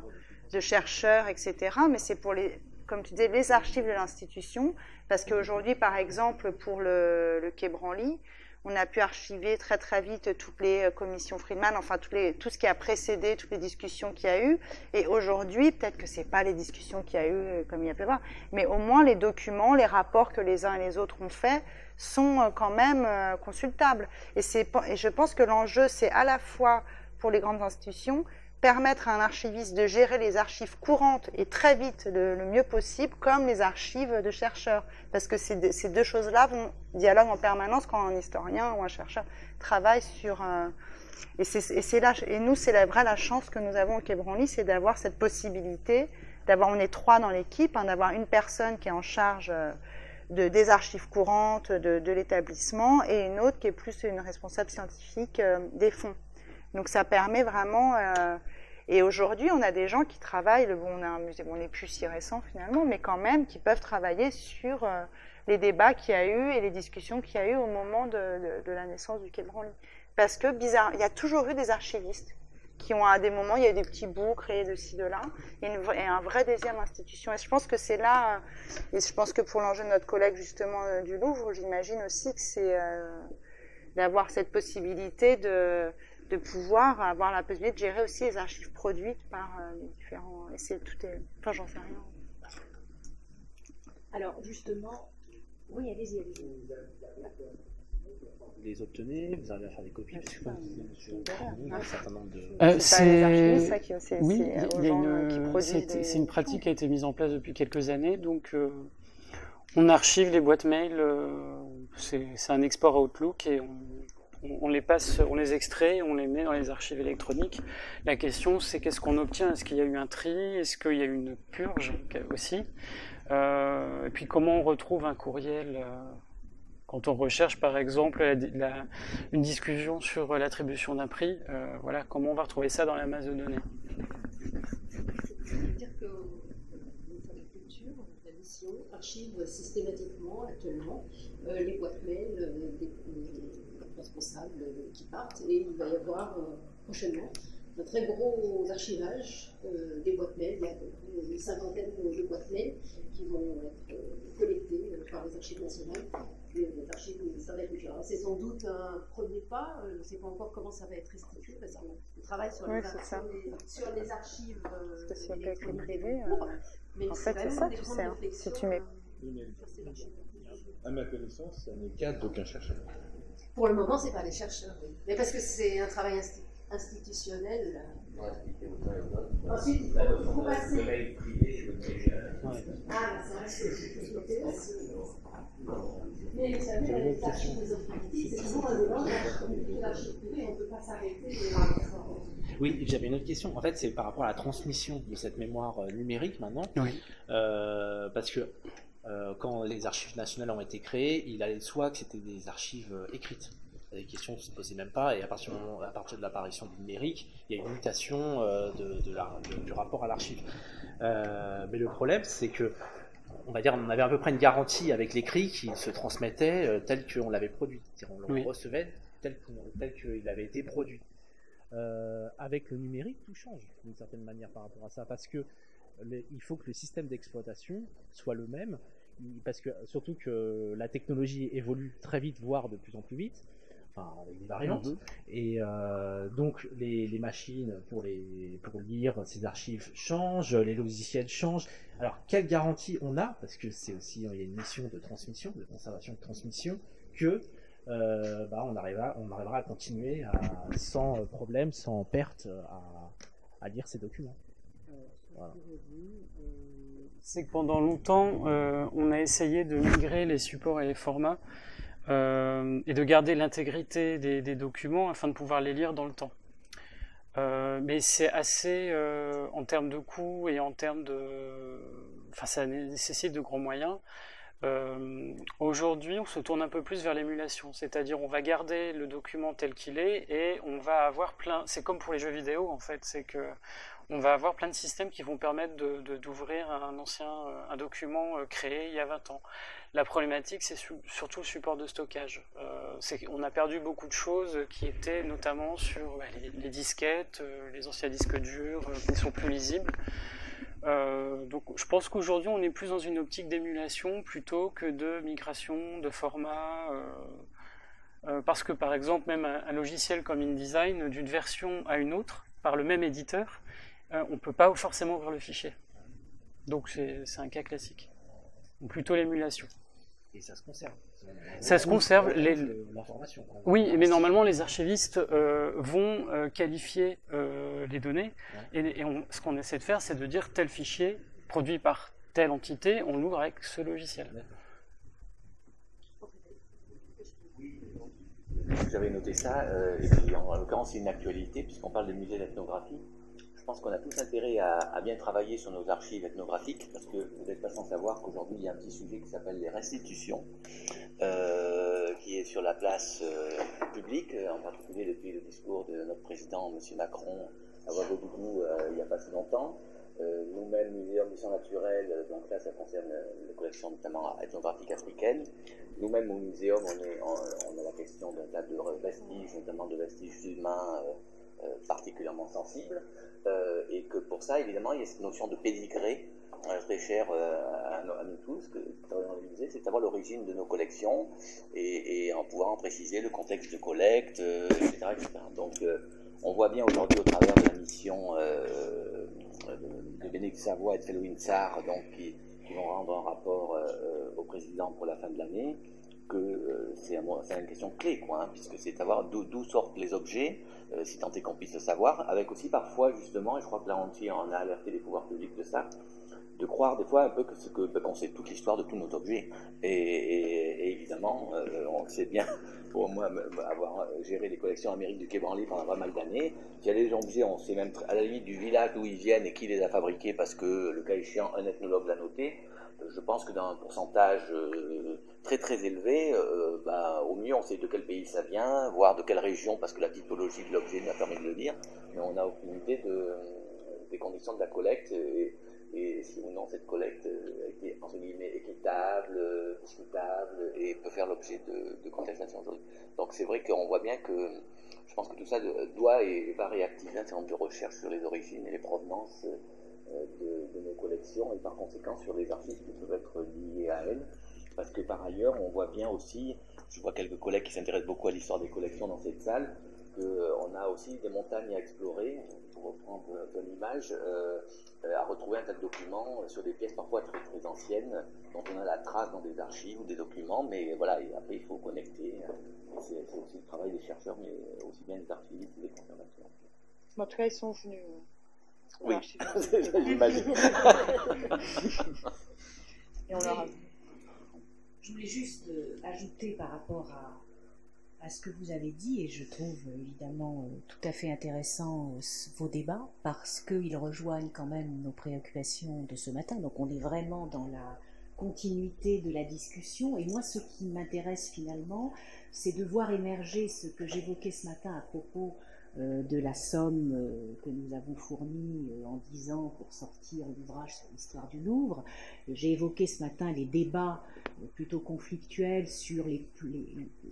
de chercheurs, etc., mais c'est pour comme tu disais, les archives de l'institution, parce qu'aujourd'hui, par exemple, pour le Quai Branly, on a pu archiver très très vite toutes les commissions Friedman, enfin tout ce qui a précédé, toutes les discussions qu'il y a eu. Et aujourd'hui, peut-être que c'est pas les discussions qu'il y a eu comme il y a pu voir, mais au moins les documents, les rapports que les uns et les autres ont faits sont quand même consultables. Et je pense que l'enjeu, c'est à la fois pour les grandes institutions, permettre à un archiviste de gérer les archives courantes et très vite le mieux possible, comme les archives de chercheurs. Parce que ces deux choses-là dialoguent en permanence quand un historien ou un chercheur travaille sur... Et nous, c'est la chance que nous avons au Quai Branly, c'est d'avoir cette possibilité, on est 3 dans l'équipe, d'avoir une personne qui est en charge des archives courantes de l'établissement et une autre qui est plus une responsable scientifique des fonds. Donc ça permet vraiment... et aujourd'hui, on a des gens qui travaillent, on a un musée, on n'est plus si récent finalement, mais quand même, qui peuvent travailler sur les débats qu'il y a eu et les discussions qu'il y a eu au moment de la naissance du Quai Branly. Parce que, bizarre, il y a toujours eu des archivistes qui ont, à des moments, il y a eu des petits bouts créés de ci, de là, et un vrai deuxième institution. Et je pense que c'est là, et je pense que pour l'enjeu de notre collègue justement du Louvre, j'imagine aussi que c'est d'avoir cette possibilité de pouvoir avoir la possibilité de gérer aussi les archives produites par les différents... Enfin, j'en sais rien. Alors, justement... Oui, allez-y. Vous les obtenez, vous arrivez à faire des copies, parce que il y a un certain nombre de... C'est une pratique qui a été mise en place depuis quelques années, donc on archive les boîtes mail, c'est un export Outlook et on les passe, on les extrait, on les met dans les archives électroniques. La question c'est qu'est-ce qu'on obtient? Est-ce qu'il y a eu un tri? Est-ce qu'il y a eu une purge aussi? Et puis comment on retrouve un courriel quand on recherche par exemple une discussion sur l'attribution d'un prix, voilà, comment on va retrouver ça dans la masse de données? Ça veut dire que la culture, la mission, archive systématiquement, actuellement, les boîtes mail des responsables qui partent, et il va y avoir prochainement un très gros archivage des boîtes mail. Il y a à peu près une cinquantaine de boîtes mail qui vont être collectées par les archives nationales, des archives du ministère de la Culture. C'est sans doute un premier pas, je ne sais pas encore comment ça va être restitué, parce qu'on travaille sur, sur les archives privées. Mais en fait, c'est ça, tu sais. Si tu mets... À ma connaissance, ça n'est cas d'aucun chercheur. Pour le moment, ce n'est pas les chercheurs, oui. Mais parce que c'est un travail institutionnel. Ensuite, il faut passer. Ah, c'est vrai que mais vous savez, l'archive des autres politiques, c'est toujours un mélange de l'archive privée, on ne peut pas s'arrêter. Oui, j'avais une autre question. En fait, c'est par rapport à la transmission de cette mémoire numérique maintenant. Oui. Parce que quand les archives nationales ont été créées, il allait de soi que c'était des archives écrites. Les questions ne se posaient même pas, et à partir de l'apparition du numérique, il y a une mutation du rapport à l'archive. Mais le problème, c'est que, on va dire, on avait à peu près une garantie avec l'écrit qui se transmettait tel qu'on l'avait produit. On le recevait tel qu'il avait été produit. Avec le numérique, tout change d'une certaine manière par rapport à ça, parce que il faut que le système d'exploitation soit le même, parce que surtout que la technologie évolue très vite, voire de plus en plus vite, enfin avec des variantes, et donc les machines pour lire ces archives changent, les logiciels changent. Alors quelle garantie on a, parce que c'est aussi, il y a une mission de transmission, de conservation de transmission, que on arrivera à continuer sans problème, sans perte, à lire ces documents. Voilà. C'est que pendant longtemps, on a essayé de migrer les supports et les formats et de garder l'intégrité des documents afin de pouvoir les lire dans le temps. Mais c'est assez, en termes de coûts et en termes de... Enfin, ça nécessite de grands moyens. Aujourd'hui, on se tourne un peu plus vers l'émulation, c'est-à-dire on va garder le document tel qu'il est et on va avoir plein... C'est comme pour les jeux vidéo en fait, c'est que on va avoir plein de systèmes qui vont permettre d'ouvrir un document créé il y a 20 ans. La problématique, c'est surtout le support de stockage. On a perdu beaucoup de choses qui étaient notamment sur les disquettes, les anciens disques durs qui ne sont plus lisibles. Donc je pense qu'aujourd'hui on est plus dans une optique d'émulation plutôt que de migration de format, parce que par exemple même un logiciel comme InDesign, d'une version à une autre par le même éditeur, on ne peut pas forcément ouvrir le fichier. Donc c'est un cas classique. Donc plutôt l'émulation. Et ça se conserve. Ça se conserve. L'information. Oui, mais normalement les archivistes vont qualifier les données, et ce qu'on essaie de faire, c'est de dire tel fichier produit par telle entité, on l'ouvre avec ce logiciel. J'avais noté ça, et puis en l'occurrence c'est une actualité, puisqu'on parle de musée d'ethnographie. Je pense qu'on a tous intérêt à bien travailler sur nos archives ethnographiques, parce que vous n'êtes pas sans savoir qu'aujourd'hui il y a un petit sujet qui s'appelle les restitutions, qui est sur la place publique, en particulier depuis le discours de notre président, M. Macron, à Ouagadougou, il n'y a pas si longtemps. Nous-mêmes, Muséum d'histoire naturelle, donc là ça concerne les collections notamment ethnographiques africaines. Nous-mêmes au muséum, on a la question d'un tas de vestiges, notamment de vestiges humains particulièrement sensibles, et que pour ça, évidemment, il y a cette notion de pédigré très chère à nous tous, que travaillons dans le musée, c'est savoir l'origine de nos collections et en pouvoir en préciser le contexte de collecte, etc. etc. Donc on voit bien aujourd'hui au travers de la mission de Bénédicte Savoie et de Féloïne Sarr, donc qui vont rendre un rapport au président pour la fin de l'année, que c'est une question clé, quoi, hein, puisque c'est de savoir d'où sortent les objets, si tant est qu'on puisse le savoir, avec aussi parfois justement, et je crois que là on a alerté les pouvoirs publics de ça, de croire des fois un peu qu'on sait toute l'histoire de tous nos objets. Et évidemment, on sait bien, pour moi, avoir géré les collections Amérique du Quai Branly pendant pas mal d'années, il y a des objets, on sait même à la limite du village d'où ils viennent et qui les a fabriqués parce que, le cas échéant, un ethnologue l'a noté. Je pense que dans un pourcentage très très élevé, au mieux on sait de quel pays ça vient, voire de quelle région, parce que la typologie de l'objet nous a permis de le dire, mais on n'a aucune idée des conditions de la collecte et si ou non cette collecte a été entre guillemets équitable, discutable et peut faire l'objet de contestation aujourd'hui. Donc c'est vrai qu'on voit bien que je pense que tout ça doit et va réactiver un certain nombre de recherches sur les origines et les provenances de nos collections et par conséquent sur les archives qui peuvent être liées à elles. Parce que par ailleurs, on voit bien aussi, je vois quelques collègues qui s'intéressent beaucoup à l'histoire des collections dans cette salle, qu'on a aussi des montagnes à explorer, pour reprendre une image, à retrouver un tas de documents sur des pièces parfois très, très anciennes, dont on a la trace dans des archives ou des documents, mais voilà, et après il faut connecter. C'est aussi le travail des chercheurs, mais aussi bien des archivistes et des conservateurs. En tout cas, ils sont venus. Oui, j'imagine. Et on leur a... Je voulais juste ajouter par rapport à ce que vous avez dit, et je trouve évidemment tout à fait intéressant vos débats, parce qu'ils rejoignent quand même nos préoccupations de ce matin. Donc on est vraiment dans la continuité de la discussion. Et moi, ce qui m'intéresse finalement, c'est de voir émerger ce que j'évoquais ce matin à propos de la somme que nous avons fournie en 10 ans pour sortir l'ouvrage sur l'histoire du Louvre. J'ai évoqué ce matin les débats plutôt conflictuels sur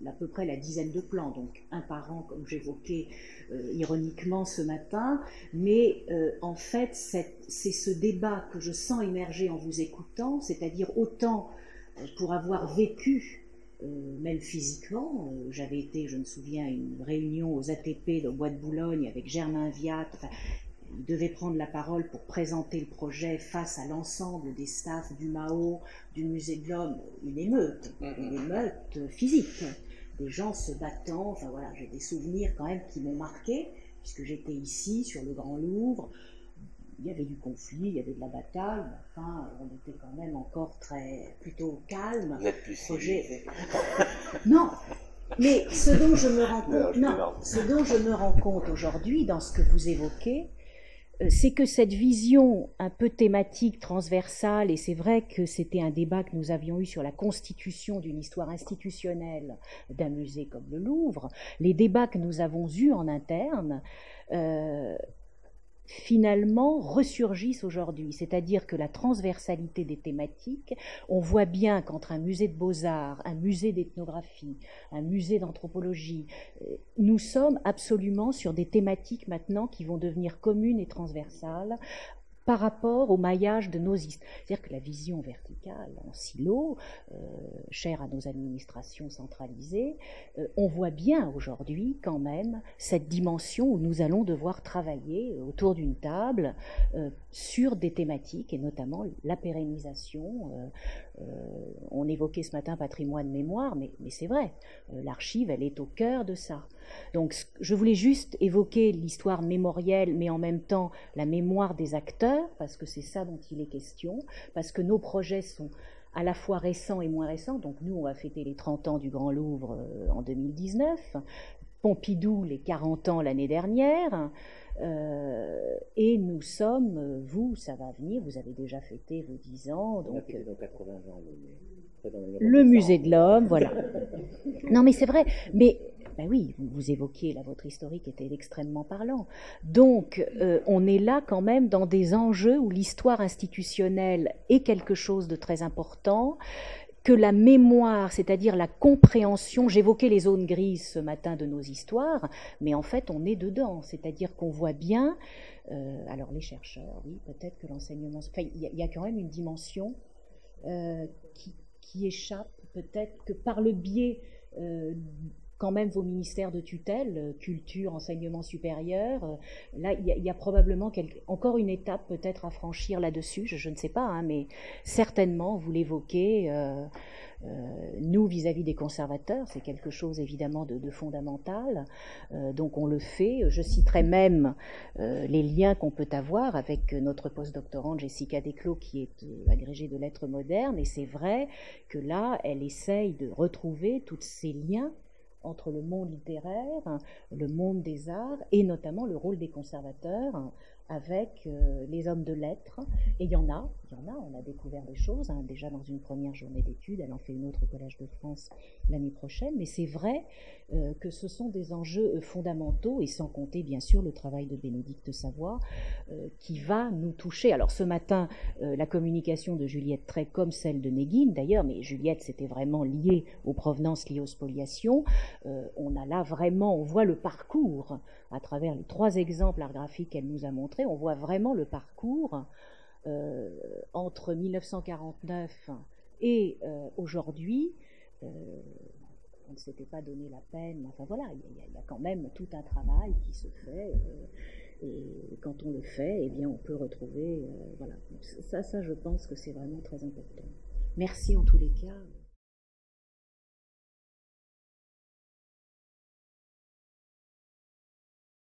à peu près la dizaine de plans, donc un par an comme j'évoquais ironiquement ce matin, mais en fait c'est ce débat que je sens émerger en vous écoutant, c'est-à-dire autant pour avoir vécu même physiquement, j'avais été, je me souviens, à une réunion aux ATP au Bois de Boulogne avec Germain Viat. Enfin, il devait prendre la parole pour présenter le projet face à l'ensemble des staffs du MAO, du Musée de l'Homme, une émeute physique, des gens se battant. Enfin voilà, j'ai des souvenirs quand même qui m'ont marqué, puisque j'étais ici sur le Grand Louvre. Il y avait du conflit, il y avait de la bataille, mais enfin, on était quand même encore plutôt calme. Vous êtes plus civilisé. Non, mais ce dont je me rends compte aujourd'hui dans ce que vous évoquez, c'est que cette vision un peu thématique, transversale, et c'est vrai que c'était un débat que nous avions eu sur la constitution d'une histoire institutionnelle d'un musée comme le Louvre, les débats que nous avons eus en interne, finalement ressurgissent aujourd'hui, c'est-à-dire que la transversalité des thématiques, on voit bien qu'entre un musée de beaux-arts, un musée d'ethnographie, un musée d'anthropologie, nous sommes absolument sur des thématiques maintenant qui vont devenir communes et transversales par rapport au maillage de nos histoires. C'est-à-dire que la vision verticale en silo, chère à nos administrations centralisées, on voit bien aujourd'hui quand même cette dimension où nous allons devoir travailler autour d'une table sur des thématiques, et notamment la pérennisation. On évoquait ce matin patrimoine mémoire, mais c'est vrai, l'archive, elle est au cœur de ça. Donc je voulais juste évoquer l'histoire mémorielle, mais en même temps la mémoire des acteurs, parce que c'est ça dont il est question, parce que nos projets sont à la fois récents et moins récents. Donc nous, on va fêter les 30 ans du Grand Louvre en 2019, Pompidou les 40 ans l'année dernière, et nous sommes, vous, ça va venir, vous avez déjà fêté vos 10 ans. Donc, on a fêté 80 ans, le Musée de l'Homme, voilà. Non mais c'est vrai, mais ben oui, vous évoquiez là, votre historique était extrêmement parlant. Donc, on est là quand même dans des enjeux où l'histoire institutionnelle est quelque chose de très important, que la mémoire, c'est-à-dire la compréhension, j'évoquais les zones grises ce matin de nos histoires, mais en fait on est dedans, c'est-à-dire qu'on voit bien, alors les chercheurs, oui, peut-être que l'enseignement, enfin, il y a quand même une dimension qui échappe, peut-être que par le biais quand même vos ministères de tutelle, culture, enseignement supérieur. Là, il y a probablement encore une étape peut-être à franchir là-dessus, je ne sais pas, hein, mais certainement, vous l'évoquez, nous, vis-à-vis des conservateurs, c'est quelque chose évidemment de fondamental, donc on le fait. Je citerai même les liens qu'on peut avoir avec notre postdoctorante Jessica Desclos, qui est agrégée de lettres modernes, et c'est vrai que là, elle essaye de retrouver tous ces liens entre le monde littéraire, le monde des arts, et notamment le rôle des conservateurs avec les hommes de lettres. Et il y en a, on a découvert des choses, hein, déjà dans une première journée d'études, elle en fait une autre au Collège de France l'année prochaine, mais c'est vrai que ce sont des enjeux fondamentaux, et sans compter bien sûr le travail de Bénédicte Savoie, qui va nous toucher. Alors ce matin, la communication de Juliette Trey, comme celle de Negin d'ailleurs, mais Juliette c'était vraiment lié aux provenances, liées aux spoliations, on a là vraiment, on voit le parcours, à travers les 3 exemples art graphiques qu'elle nous a montrés, on voit vraiment le parcours entre 1949 et aujourd'hui. On ne s'était pas donné la peine, enfin voilà, il y a quand même tout un travail qui se fait, et quand on le fait, eh bien on peut retrouver, voilà. Ça je pense que c'est vraiment très important. Merci en tous les cas.